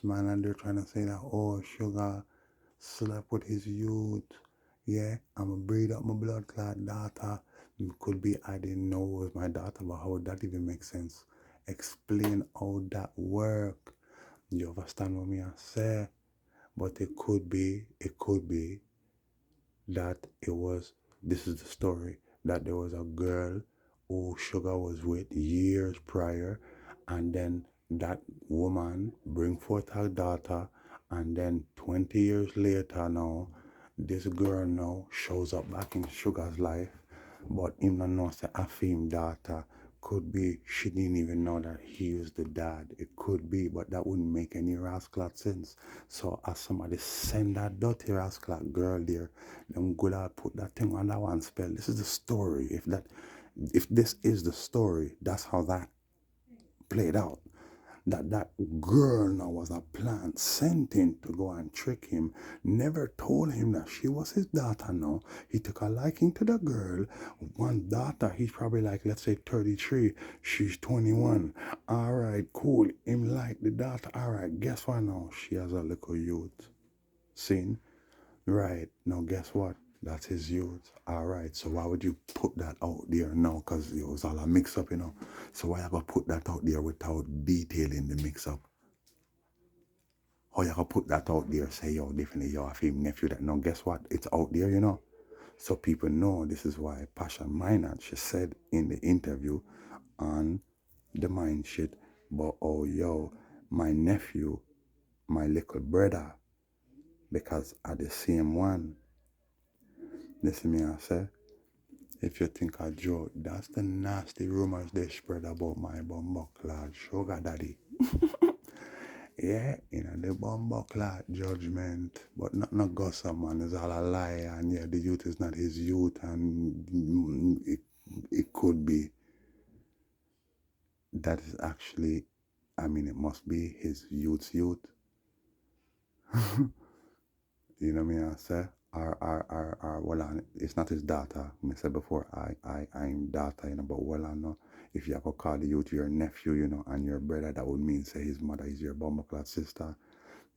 man, and they're trying to say that, oh, Sugar slept with his youth. Yeah, I'ma breed up my blood clot daughter. It could be I didn't know it was my daughter, but how would that even make sense? Explain how that work. You understand what me I say? But it could be that it was, this is the story, that there was a girl who Sugar was with years prior, and then that woman bring forth her daughter, and then 20 years later now, this girl now shows up back in Sugar's life, but him not know say a him daughter. Could be she didn't even know that he was the dad. It could be, but that wouldn't make any rascal sense. So as somebody send that dirty rascal girl there, them good at put that thing on that one spell. This is the story. If this is the story, that's how that played out. That girl now was a plant sent in to go and trick him, never told him that she was his daughter now. He took a liking to the girl. One daughter, he's probably like, let's say 33, she's 21. All right, cool. Him like the daughter. All right, guess what now? She has a little youth. Seen? Right. Now, guess what? That's his youth. All right. So why would you put that out there now? Because it was all a mix-up, So why you going to put that out there without detailing the mix-up? How you going to put that out there? Say, yo, definitely, yo, I feel nephew that. Now, guess what? It's out there. So people know this is why Pasha Minot, she said in the interview on the Mind Shit, but oh, yo, my nephew, my little brother, because at the same one, listen me, I say, if you think I joke, that's the nasty rumors they spread about my bumbuckler sugar daddy. Yeah, the bumbuckler judgment, but not gossip, man. It's all a lie, and yeah, the youth is not his youth, and it could be that is actually, I mean, it must be his youth's youth. You know what I mean? I say, well, it's not his daughter. I said before, I'm daughter, but well, I know if you ever call the youth your nephew, and your brother, that would mean say his mother is your bumbleclad sister.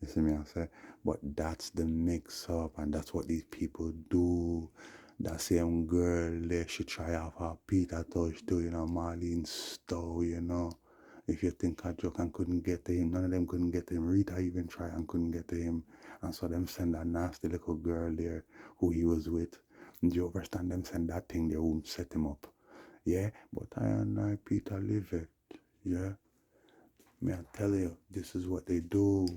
You see me? I say, but that's the mix up, and that's what these people do. That same girl there, she try off her Peter touch too, Marlene Stowe. If you think I joke and couldn't get to him, none of them couldn't get to him. Rita even tried and couldn't get to him. And so them send that nasty little girl there who he was with. Do you understand? Them send that thing there who set him up. Yeah? But I and I, Peter, live it. Yeah? May I tell you, this is what they do.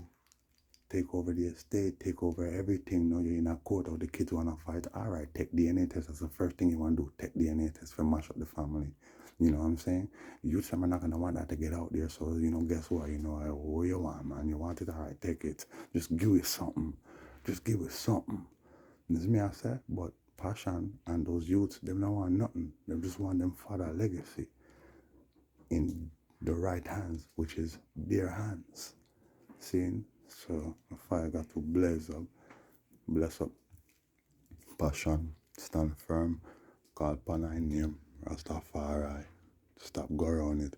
Take over the estate, take over everything. No, you're in a court or the kids want to fight. All right, take DNA test. That's the first thing you want to do. Take DNA test for mash up the family. You know what I'm saying? You are not going to want that to get out there. So, guess what? What you want, man. You want it? All right, take it. Just give it something. Just give it something. This is me, I say. But Passion and those youths, they don't want nothing. They just want them father legacy in the right hands, which is their hands. Seeing? So the fire got to bless up. Passion, stand firm, call upon thy name, Rastafari. Stop go around it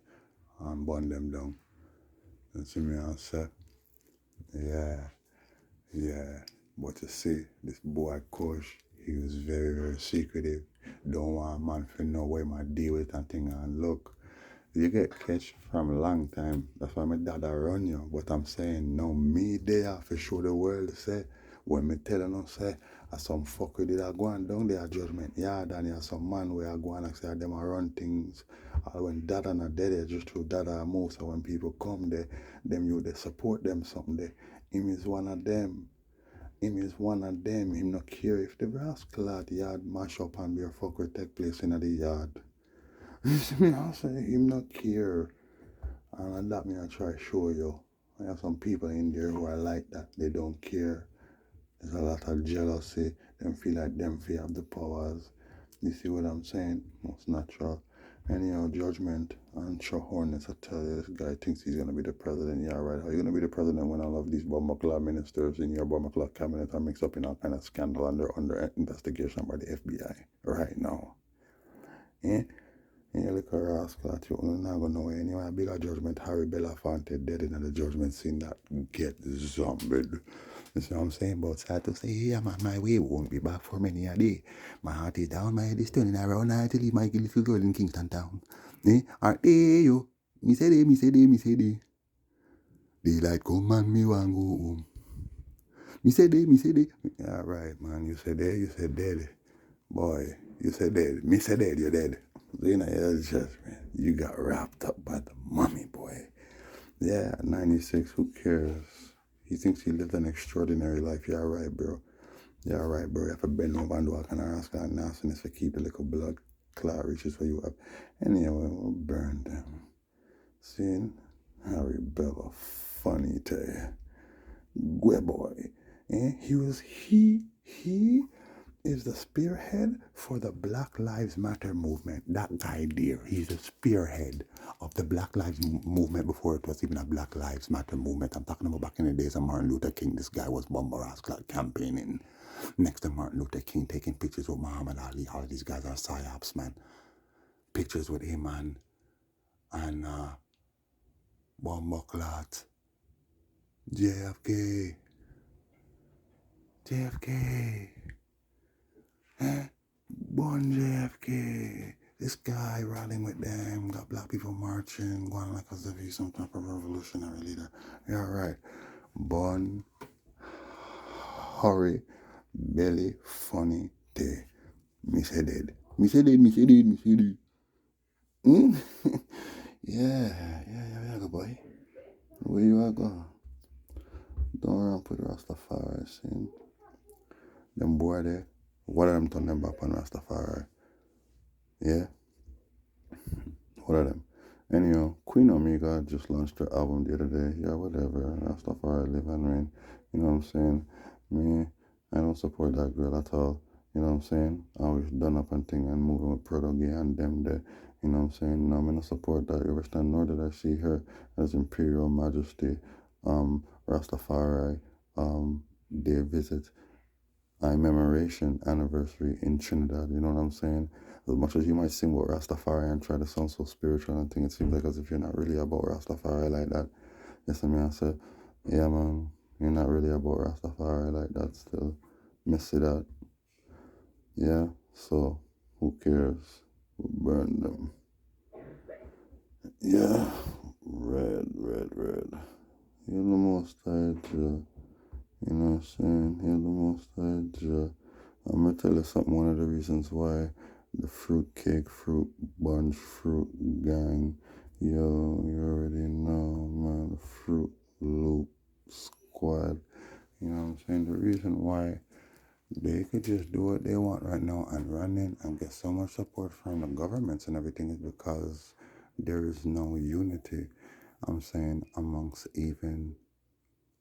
and burn them down. You see me I say? Yeah. But you see, this boy coach, he was very, very secretive. Don't want man to know where my deal with and thing and look. You get catch from a long time. That's why my dad run you. But I'm saying, no, me there for show the world say, when me telling them say, some fucker did I go on down there judgment yard and there's some man where I go and say them I run things. When dada not dead, just through dada move. So when people come there, them you they support them something there. Him is one of them. Him not care if the rascal at yard mash up and beer fucker take place in the yard. You see me I say him not care. And that me I try to show you. I have some people in there who are like that. They don't care. There's a lot of jealousy. Them feel like them feel have the powers. You see what I'm saying? Most natural. Anyhow, judgment and show hornets. I tell you, this guy thinks he's gonna be the president. Yeah, right. How you gonna be the president when all of these Bumaclaw ministers in your Bumaclaw cabinet are mixed up in all kind of scandal and they're under investigation by the FBI right now? Yeah? And you look at rascal at you, you're not going to know anyway. A bigger judgment, Harry Belafonte dead in the judgment scene that get zombied. You see what I'm saying? But sad to say, yeah, man, my way won't be back for many a day. My heart is down, my head is turning around. I have to leave my little girl in Kingston town. Eh? Are they you? Me say they. Daylight come and me want go home. Me say day, me say day. Yeah, right, man. You say dead, you say dead. Boy, you say dead. Me say dead, you're dead. So you know, it's just, man, you got wrapped up by the mummy, boy. Yeah, 96, who cares? He thinks he lived an extraordinary life. Yeah, right, bro. Yeah, right, bro. You have to bend over and do all kind of ask that nastiness to keep the little blood clot reaches where you up. Anyway, we'll burn them. See, Harry Bella, funny to you. Good boy. He is the spearhead for the Black Lives Matter movement. That guy there, he's the spearhead of the Black Lives movement before it was even a Black Lives Matter movement. I'm talking about back in the days of Martin Luther King. This guy was bombarasclad campaigning next to Martin Luther King, taking pictures with Muhammad Ali. All of these guys are psyops, man. Pictures with him, man. And Bomboclat, JFK, Born JFK. This guy rallying with them, got black people marching, going like as if he's some type of revolutionary leader. Yeah, right. Born, hurry, belly, funny, day. Me say dead. Me say dead, me say dead, me say dead. Yeah, good boy. Where you at go? Don't run put Rastafari, see? Them boy there, what of them turn them back on Rastafari? Yeah? What of them? Anyhow, Queen Omega just launched her album the other day. Yeah, whatever. Rastafari live and reign. You know what I'm saying? Me, I don't support that girl at all. You know what I'm saying? I always done up and thing and moving with Protoge and them there. You know what I'm saying? No, I'm gonna support that. You understand? Nor did I see her as Imperial Majesty, Rastafari, their visit, commemoration anniversary in Trinidad. You know what I'm saying? As much as you might sing about Rastafari and try to sound so spiritual and thing, it seems like as if you're not really about Rastafari like that. Yes, I mean, I said, yeah, man, you're not really about Rastafari like that still. Messy that. Yeah, so who cares? We'll burn them. Yeah, red. You're the most high, Jah. You know what I'm saying? You're the most high, Jah. I'm gonna tell you something. One of the reasons why the fruitcake, fruit bunch, fruit gang, yo, you already know, man. The Fruit Loop Squad. You know what I'm saying? The reason why they could just do what they want right now and run in and get so much support from the governments and everything is because there is no unity. I'm saying amongst even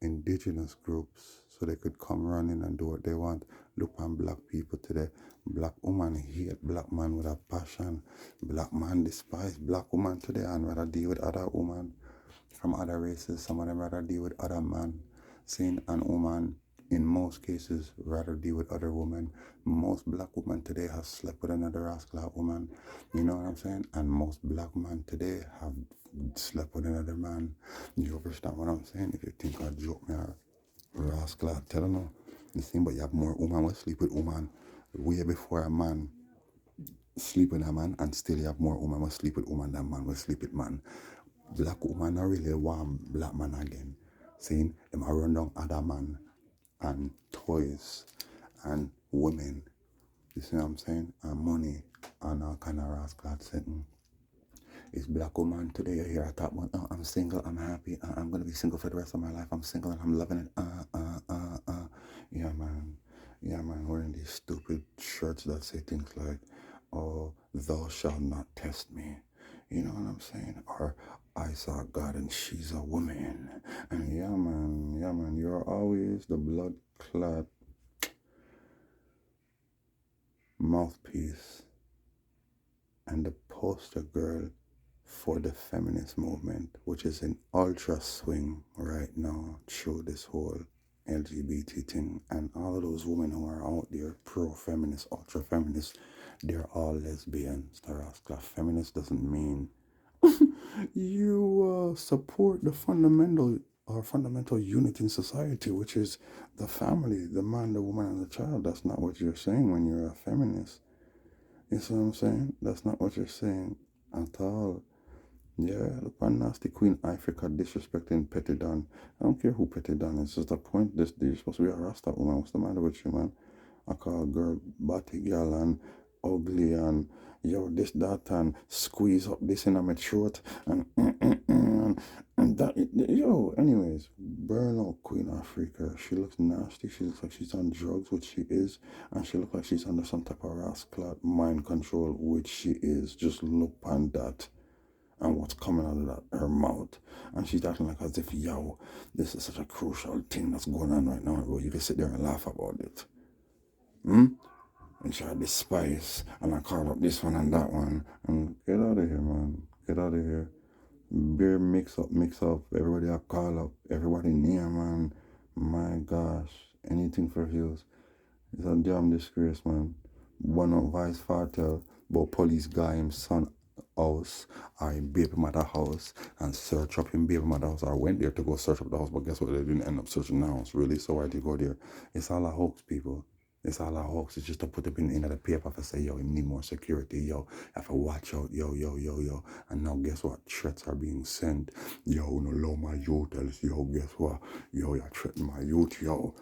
indigenous groups so they could come running and do what they want. Look on black people today. Black woman hate black man with a passion. Black man despise black woman today and rather deal with other women from other races. Some of them rather deal with other men. Seeing an woman in most cases rather deal with other women. Most black women today have slept with another rascal woman. You know what I'm saying? And most black men today have slept with another man. You understand what I'm saying? If you think I joke me or rascal, tell them no. The same, but you have more women will sleep with woman way before a man sleep with a man, and still you have more women will sleep with woman than man will sleep with man. Black woman are really want black man again. Seeing them are run down other man and toys and women. You see what I'm saying? And money and all kind of rascal setting. It's black woman today. You hear I talk about, oh, I'm single, I'm happy, I'm gonna be single for the rest of my life. I'm single and I'm loving it. Yeah, man. Yeah, man. Wearing these stupid shirts that say things like, oh, thou shalt not test me. You know what I'm saying? Or I saw God and she's a woman. And yeah, man. You're always the blood clot mouthpiece and the poster girl for the feminist movement, which is in ultra swing right now through this whole LGBT thing. And all of those women who are out there, pro-feminist, ultra-feminist, they're all lesbians. Feminist doesn't mean you support the fundamental unity in society, which is the family, the man, the woman, and the child. That's not what you're saying when you're a feminist. You see what I'm saying? That's not what you're saying at all. Yeah, look on nasty Queen Africa disrespecting Petty Don. I don't care who Petty Don is. It's the point this day. You're supposed to be a Rasta woman. What's the matter with you, man? I call a girl batty girl and ugly and yo this that and squeeze up this in my throat and that yo anyways burn out Queen Africa. She looks nasty. She looks like she's on drugs, which she is, and she looks like she's under some type of rascal mind control, which she is. Just look on that and what's coming out of her mouth. And she's acting like as if, yo, this is such a crucial thing that's going on right now, bro. You can sit there and laugh about it. And try to despise, and I call up this one and that one. And get out of here, man. Get out of here. Beer mix up. Everybody I call up. Everybody near, man. My gosh. Anything for views. It's a damn disgrace, man. One of Vice Fartel, but police guy him son house or in baby mother house and search up in baby mother house. I went there to go search up the house, but guess what? They didn't end up searching the house, really. So why'd you go there? It's all a hoax, people. It's all a hoax. It's just to put up in the paper to say, yo, you need more security, yo. You have to watch out, yo. And now guess what? Threats are being sent. Yo, no low my youth else, yo, guess what? Yo, you're threatening my youth, yo,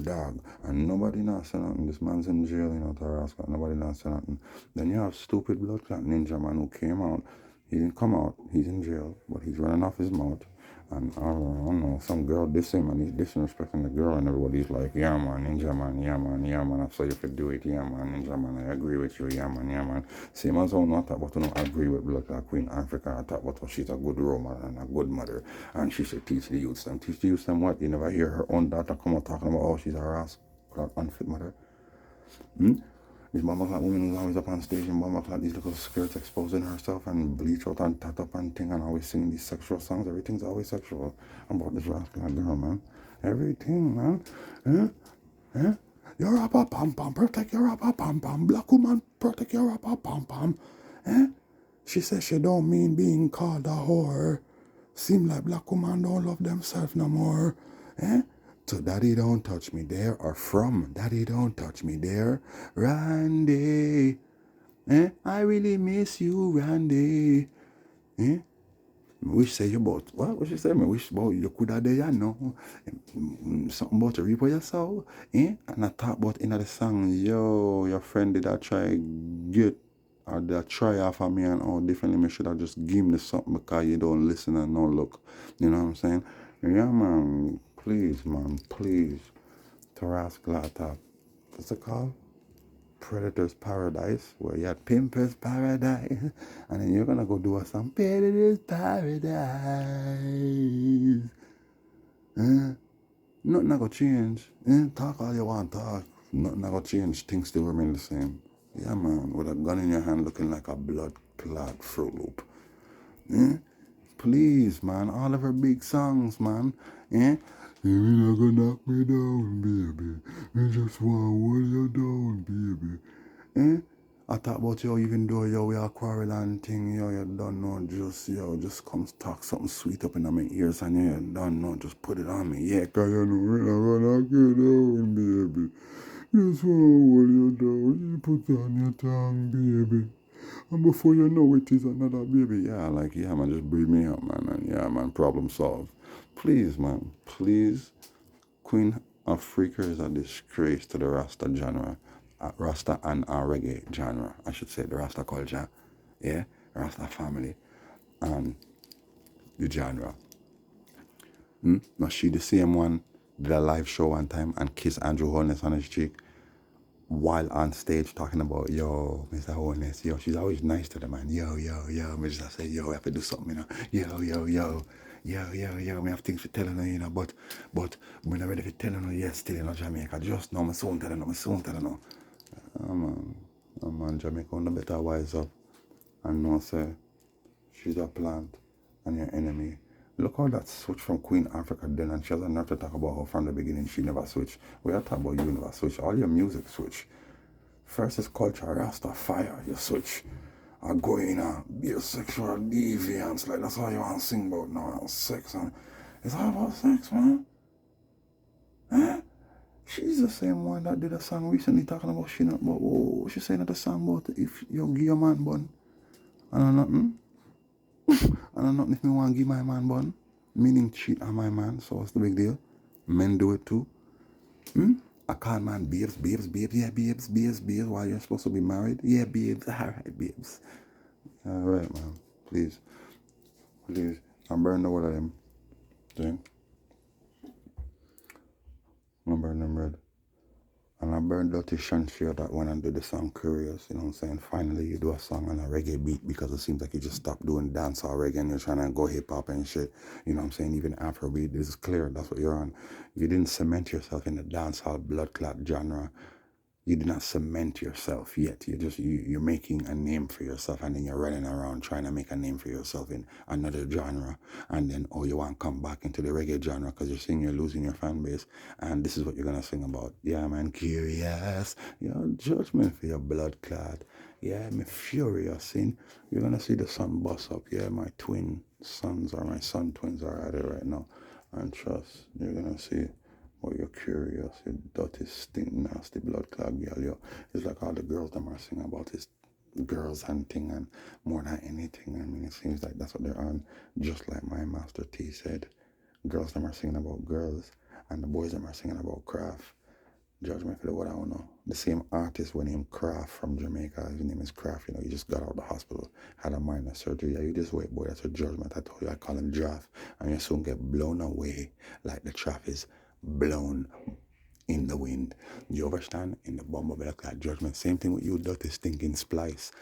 dog. And nobody not saying nothing. This man's in jail, you know, Tarasca. Nobody not saying nothing. Then you have stupid blood clot ninja man who came out. He didn't come out. He's in jail, but he's running off his mouth. And I don't know, some girl diss him and he's disrespecting the girl and everybody's like, yeah man, ninja man, yeah man, I saw you could do it, yeah man, ninja man, I agree with you, yeah man. Same as how not about to I agree with Blood like Queen Africa, I thought about how she's a good role model and a good mother. And she should teach the youths them. Teach the youths them what? You never hear her own daughter come out talking about how she's a rascal, unfit mother. This mama clad woman who's always up on stage and mama clad these little skirts exposing herself and bleach out and tat up and thing and always singing these sexual songs. Everything's always sexual about this rascal girl, man. Everything, man. Your rapper pam pam, protect your rapper pam pam. Black woman, protect your rapper pam pam. She says she don't mean being called a whore. Seem like black woman don't love themselves no more. So daddy don't touch me there, or from daddy don't touch me there. Randy, I really miss you, Randy. Wish say you about what? What she say? Me wish about you could have there, you know. Something about to reap what you sow. And I talk about in the song, yo, your friend did I try get or they try off of me and all differently. Me should have just give me something because you don't listen and no look. You know what I'm saying? Yeah, man. Please, man. Please. Taras Glata. What's it called? Predator's Paradise, where you had Pimpers Paradise, and then you're gonna go do some Predator's Paradise. Nothing not gonna change. Talk all you want, talk. Nothing not gonna change. Things still remain the same. Yeah, man, with a gun in your hand looking like a blood clot Fruit Loop. Please, man, all of her big songs, man. You're not gonna knock me down, baby. You just want to hold you down, baby. I talk about you even though we are quarrel and thing, you don't know, just come talk something sweet up in my ears and you don't know, just put it on me. Yeah, cause you know we're not gonna knock you down, baby. Just want to hold you down. You put on your tongue, baby. And before you know it is another baby. Yeah, like, yeah, man, just breathe me out, man. And yeah, man, problem solved. Please, man, please. Queen Africa is a disgrace to the Rasta genre. Rasta and reggae genre. I should say the Rasta culture. Yeah, Rasta family. And the genre. Now she the same one, did a live show one time and kiss Andrew Holness on his cheek while on stage talking about, yo, Mr. Holness, yo, she's always nice to the man. Yo. Me just say, yo, we have to do something, you know. Yo. Me have things to tell her, you know, but we're not ready to tell her, yet still in Jamaica. Just know, me soon tell her, man, Jamaica on the better wise up and know, say, she's a plant and your enemy. Look how that switch from Queen Africa then, and she has a nerve to talk about her from the beginning. She never switched. We are talking about you never switch. All your music switch. First is culture, Rastafire, you switch. Or going be a sexual deviance, like that's all you want to sing about now, sex. And it's all about sex, man. She's the same one that did a song recently talking about she not about, she saying that the song about if you give your man bun. I know nothing. I don't know if me want to give my man bun. Meaning cheat on my man, so what's the big deal? Men do it too. I call man babes, babes, babes, yeah, babes, babes, babes, while you're supposed to be married. Yeah, babes, alright, babes. Alright, man. Please, please. I'm burning the word of them. Thing. I'm burning them red. And I burned Dirty Shanshia that when I did the song Curious, you know what I'm saying? Finally, you do a song on a reggae beat because it seems like you just stopped doing dancehall reggae and you're trying to go hip hop and shit. You know what I'm saying? Even Afrobeat, this is clear. That's what you're on. If you didn't cement yourself in the dancehall blood clot genre, you did not cement yourself yet. You're making a name for yourself, and then you're running around trying to make a name for yourself in another genre, and then you want to come back into the reggae genre because you're seeing you're losing your fan base, and this is what you're gonna sing about. Yeah, man, curious, judgment for your blood clot. Yeah, me furious. You're gonna see the sun bust up. Yeah, my twin sons or my son twins are at it right now, and trust you're gonna see. Oh, you're curious, you dirty, stink, nasty blood clot girl, yo. It's like all the girls them are singing about is girls hunting and more than anything. I mean, it seems like that's what they're on. Just like my Master T said, girls them are singing about girls and the boys them are singing about craft. Judgment for the what I don't know. The same artist when him Kraft from Jamaica, his name is Kraft, he just got out of the hospital, had a minor surgery. Yeah, you just wait, boy, that's a judgment. I told you I call him draft. And you soon get blown away like the chaff is blown in the wind. You understand? In the bomb of like judgment. Same thing with you, dirty stinking splice.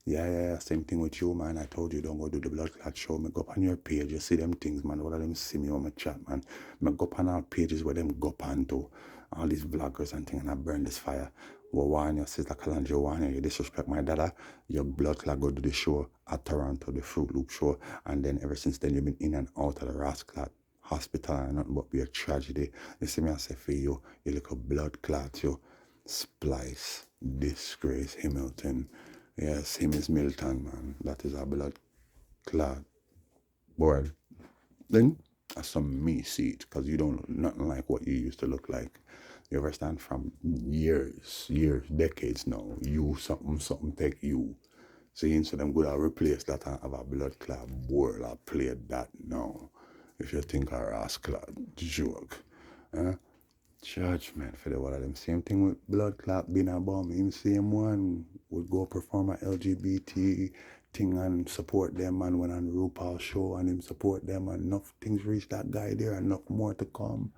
Yeah, same thing with you, man. I told you don't go do the blood clot show. Me go up on your page, you see them things, man. All of them see me on my chat, man. Me go up on our pages where them go up on to all these vloggers and things, and I burn this fire. Well, one, your sister Kalandra, one, you disrespect my dada, your blood clot go to the show at Toronto, the Fruit Loop show, and then ever since then you've been in and out of the Rasclat hospital and nothing but be a tragedy. You see me, I say for you, you look a blood clot, you splice, disgrace, Hamilton. Yes, him is Milton, man. That is a blood clot. Boy, then that's some me seat, because you don't look nothing like what you used to look like. You understand? From years, decades now. You something take you. See, so them good I replace that and have a blood clot boy. I play that now. If you think a rascal joke. Huh? Judgment for the one of them. Same thing with blood clot being a bomb. Him same one would go perform a LGBT thing and support them and went on RuPaul show and him support them and enough things reach that guy there and enough more to come.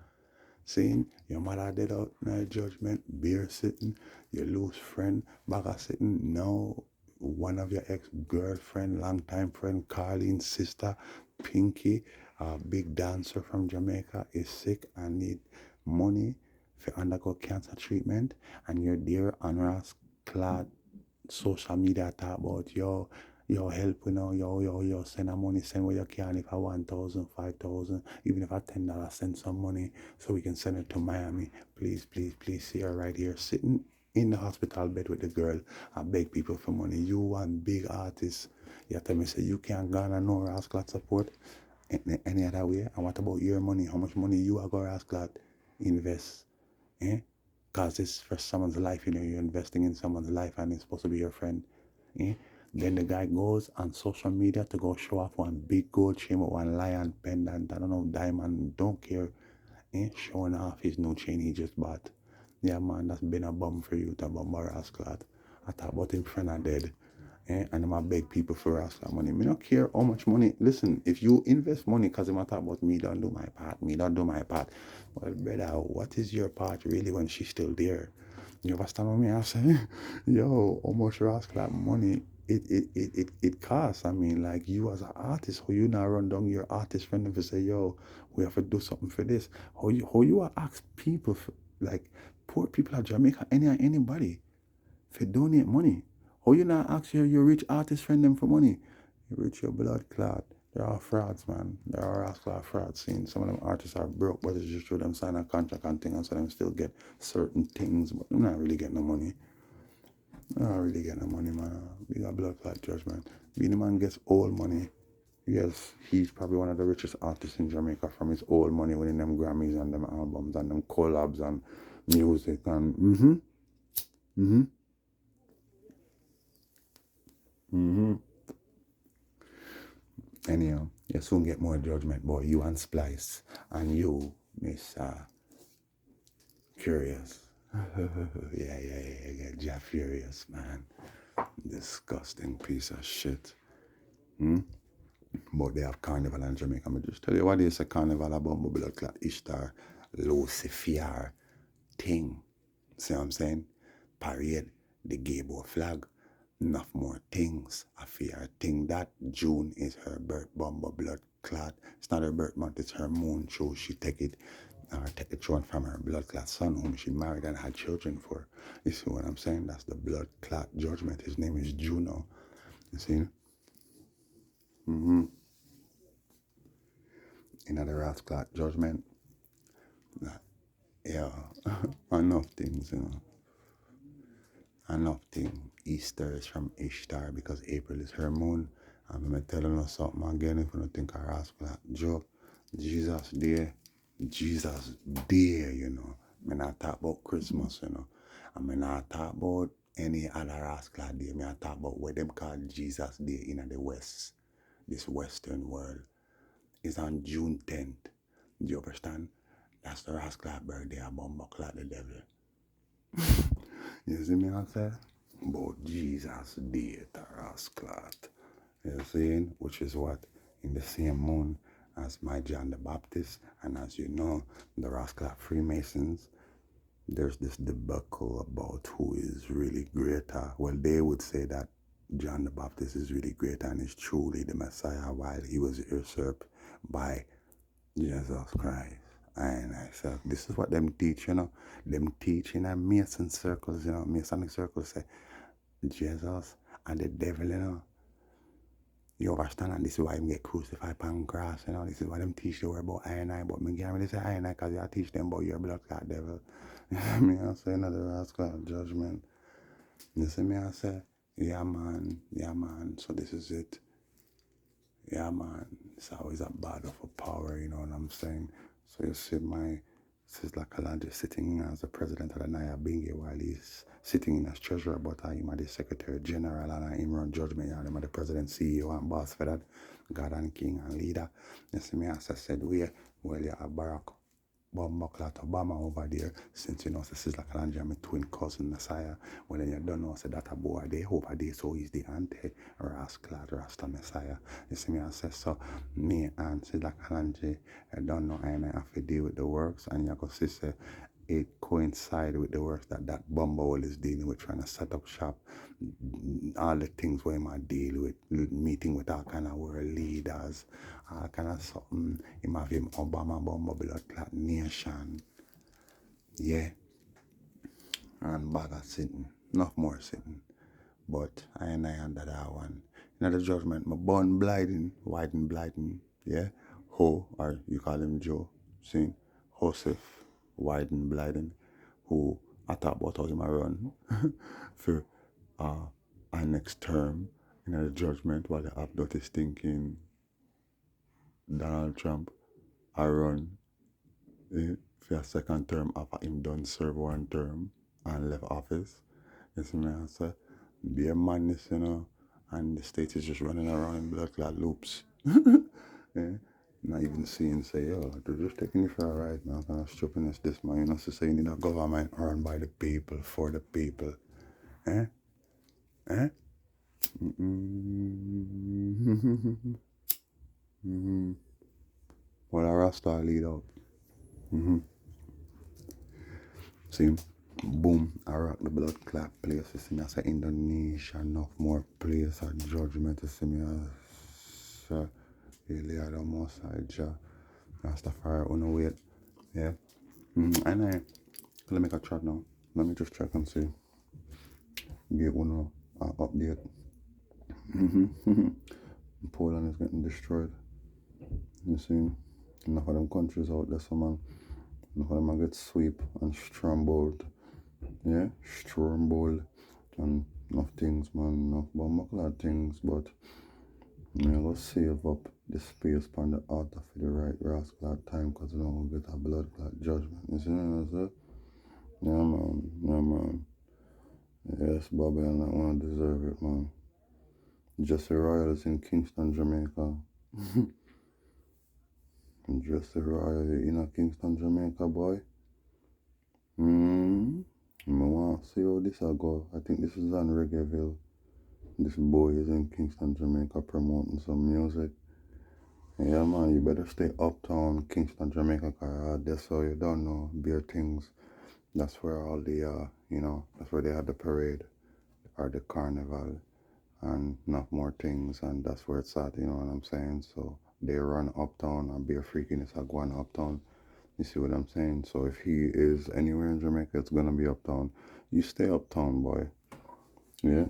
Seeing your mother did out night judgment, beer sitting, your loose friend, bugger sitting, now one of your ex-girlfriend, longtime friend, Carlene's sister, Pinky, a big dancer from Jamaica, is sick and need money for undergo cancer treatment, and your dear unras clad social media talk about help, send a money, send where you can. If I 1,000, 5,000, even if I $10, send some money so we can send it to Miami. Please, please, please see her right here sitting in the hospital bed with the girl. I beg people for money. You one big artist. You tell me say you can't garner no rascal support any other way. And what about your money? How much money you are going to rascal invest? Because it's for someone's life, you're investing in someone's life and it's supposed to be your friend. Then the guy goes on social media to go show off one big gold chain with one lion pendant, I don't know, diamond, don't care, showing off his new chain he just bought. Yeah, man, that's been a bum for you to bum a rascal. I thought about him friend are dead. And I'm a beg people for rascal money. Me don't care how much money. Listen, if you invest money because I'm talk about me don't do my part, me don't do my part. Well, brother, what is your part really when she's still there? You understand what me I say? Yo, how much rascal money it costs. I mean, like you as an artist, how you now run down your artist friend and say, yo, we have to do something for this. How you ask people for, like poor people at Jamaica, anybody for donate money. How you not ask your rich artist friend them for money? You rich your blood clot. There are frauds, man. There are rascal frauds. Seen some of them artists are broke, but it's just through them sign a contract and things, and so them still get certain things, but they're not really getting the money. They're not really getting the money, man. We got blood clot judgment. Beenie Man gets old money. Yes, he's probably one of the richest artists in Jamaica from his old money, winning them Grammys and them albums and them collabs and music and Anyhow, you soon get more judgment, boy. You and Splice. And you, Miss Curious. Yeah. Jeff Furious, man. Disgusting piece of shit. But they have carnival in Jamaica. I'm just tell you what is a carnival about my blood clot Ishtar, Lucifer thing. See what I'm saying? Parade, the gay boy flag, enough more things. I fear thing that June is her birth bomber blood clot. It's not her birth month, it's her moon show. She take it or take the throne from her blood clot son whom she married and had children for. You see what I'm saying? That's the blood clot judgment. His name is Juno. You see? In the wrath clot judgment. Yeah. Enough things, Enough thing. Easter is from Ishtar because April is her moon. And I'm telling you something again if you don't think I ask for that joke. Jesus Day. Jesus Day, Me not talk about Christmas, And me not talk about any other rascal day. Me not talk about what them call Jesus Day in the West. This Western world. Is on June 10th. Do you understand? That's the rascal birthday of Bumbuckler the devil. You see me I say? But Jesus did the rascal. You see? Which is what? In the same moon as my John the Baptist. And as you know, the rascal Freemasons. There's this debacle about who is really greater. Well, they would say that John the Baptist is really great and is truly the Messiah while he was usurped by Jesus Christ. And I said, this is what them teach, Them teach in a Mason circles, Masonic circles say, Jesus and the devil, You understand? And this is why him get crucified upon cross, This is why them teach the word about I and I. But me can't really say I and I because you teach them about your blood clot devil. You see me? I say another rascal judgment. You see me? I say, yeah, man. So this is it. Yeah, man, it's always a battle for power, you know what I'm saying? So you see my Sizzla Kalanje sitting as the president of the Naya Bingi while he's sitting in as treasurer, but I'm the secretary general and I'm run judgment, and I'm the president, CEO and boss for that, God and king and leader. You see me, as I said, well, you have Barack Obama over there, since Sizzla Kalanja, my twin cousin Messiah. Well, then you don't know, say that a boy they over there, so he's the anti-rascal Rasta Messiah. You see me, I say, so me and Sizzla Kalanja, I don't know, and I have to deal with the works, and you can see, say, it coincide with the work that Bumble is dealing with, trying to set up shop, all the things where I deal with, meeting with all kind of world leaders, all kind of something. Him have him Obama Bumble blood clot nation, yeah, and bag of sitting, enough more sitting. But I under that one. In the judgment, my born blinding, white and blinding, yeah. Ho, or you call him Joe, see? Joseph, white and blinding, who I thought about how him a run for our next term in the judgment while the have dirty thinking Donald Trump I run for a second term after him done serve one term and left office. You see me, I say, be a madness, and the state is just running around in blood clot loops. Yeah? Not even seeing, say, yo, they're just taking you for a ride, man. Kind of stupidness, this, man. So say you need a government run by the people, for the people. Eh? Eh? Well, a Rasta lead out. See, boom, I rock the blood clot place. You see me, I say Indonesia, enough more place of judgment. You see me, I say, Ilya, the most I ja. Rastafari, on the wait. Yeah. And let me make a chat now. Let me just check and see. Give one update. Poland is getting destroyed. You see, enough of them countries out there, so man. Enough of them get sweep and strumbled. Yeah, strumbled. And enough things, man. Enough bomb things, but I'm going to save up the space on the altar for the right rascal time because I'm going to get a blood clot judgment. You see what I'm saying? Yeah, man. Yes, Bobby, and I want to deserve it, man. Jesse Royals in Kingston, Jamaica. Just arrived in a Kingston, Jamaica, boy. Hmm. I want to see how this will go. I think this is on Reggaeville. This boy is in Kingston, Jamaica promoting some music. Yeah, man, you better stay uptown, Kingston, Jamaica, cause that's so you don't know, beer things. That's where all the, that's where they had the parade or the carnival and not more things, and that's where it's at, you know what I'm saying? So they run uptown and beer freakiness are going uptown. You see what I'm saying? So if he is anywhere in Jamaica, it's gonna be uptown. You stay uptown, boy. Yeah.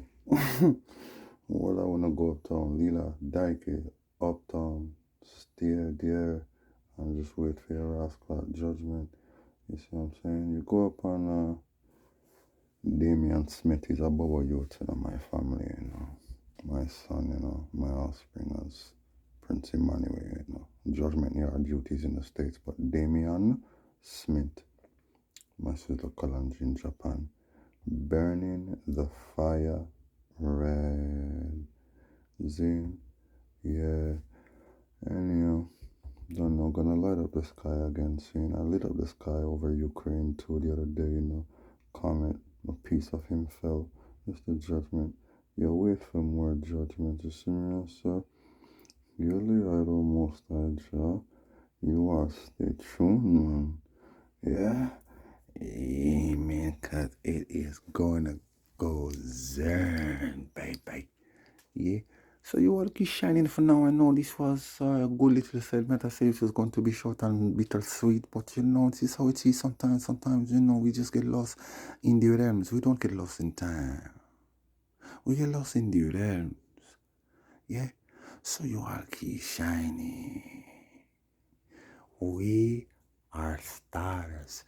Well, I wanna go uptown. Lila, Daike, uptown, stay there, and just wait for your rascal judgment. You see what I'm saying? You go up on Damian Smith. He's a Bobo youth in my family, you know. My son, you know, my offspring as Prince Emmanuel, you know. Judgment Yard duties in the States, but Damian Smith, my sister Kalanji in Japan. Burning the fire red. Zine, yeah. Anyhow, don't know, gonna light up the sky again soon. I lit up the sky over Ukraine too the other day, you know. Comet, a piece of him fell. Just the judgment. You wait for more judgment. You see me, sir? You live almost Jah. You are stay tuned, man. Yeah? Amen, cause it is gonna go zern, baby. Yeah. So you all keep shining for now. I know this was a good little segment. I say it was going to be short and bittersweet, but you know, this is how it is sometimes. Sometimes, you know, we just get lost in the realms. We don't get lost in time. We get lost in the realms. Yeah. So you all keep shining. We are stars.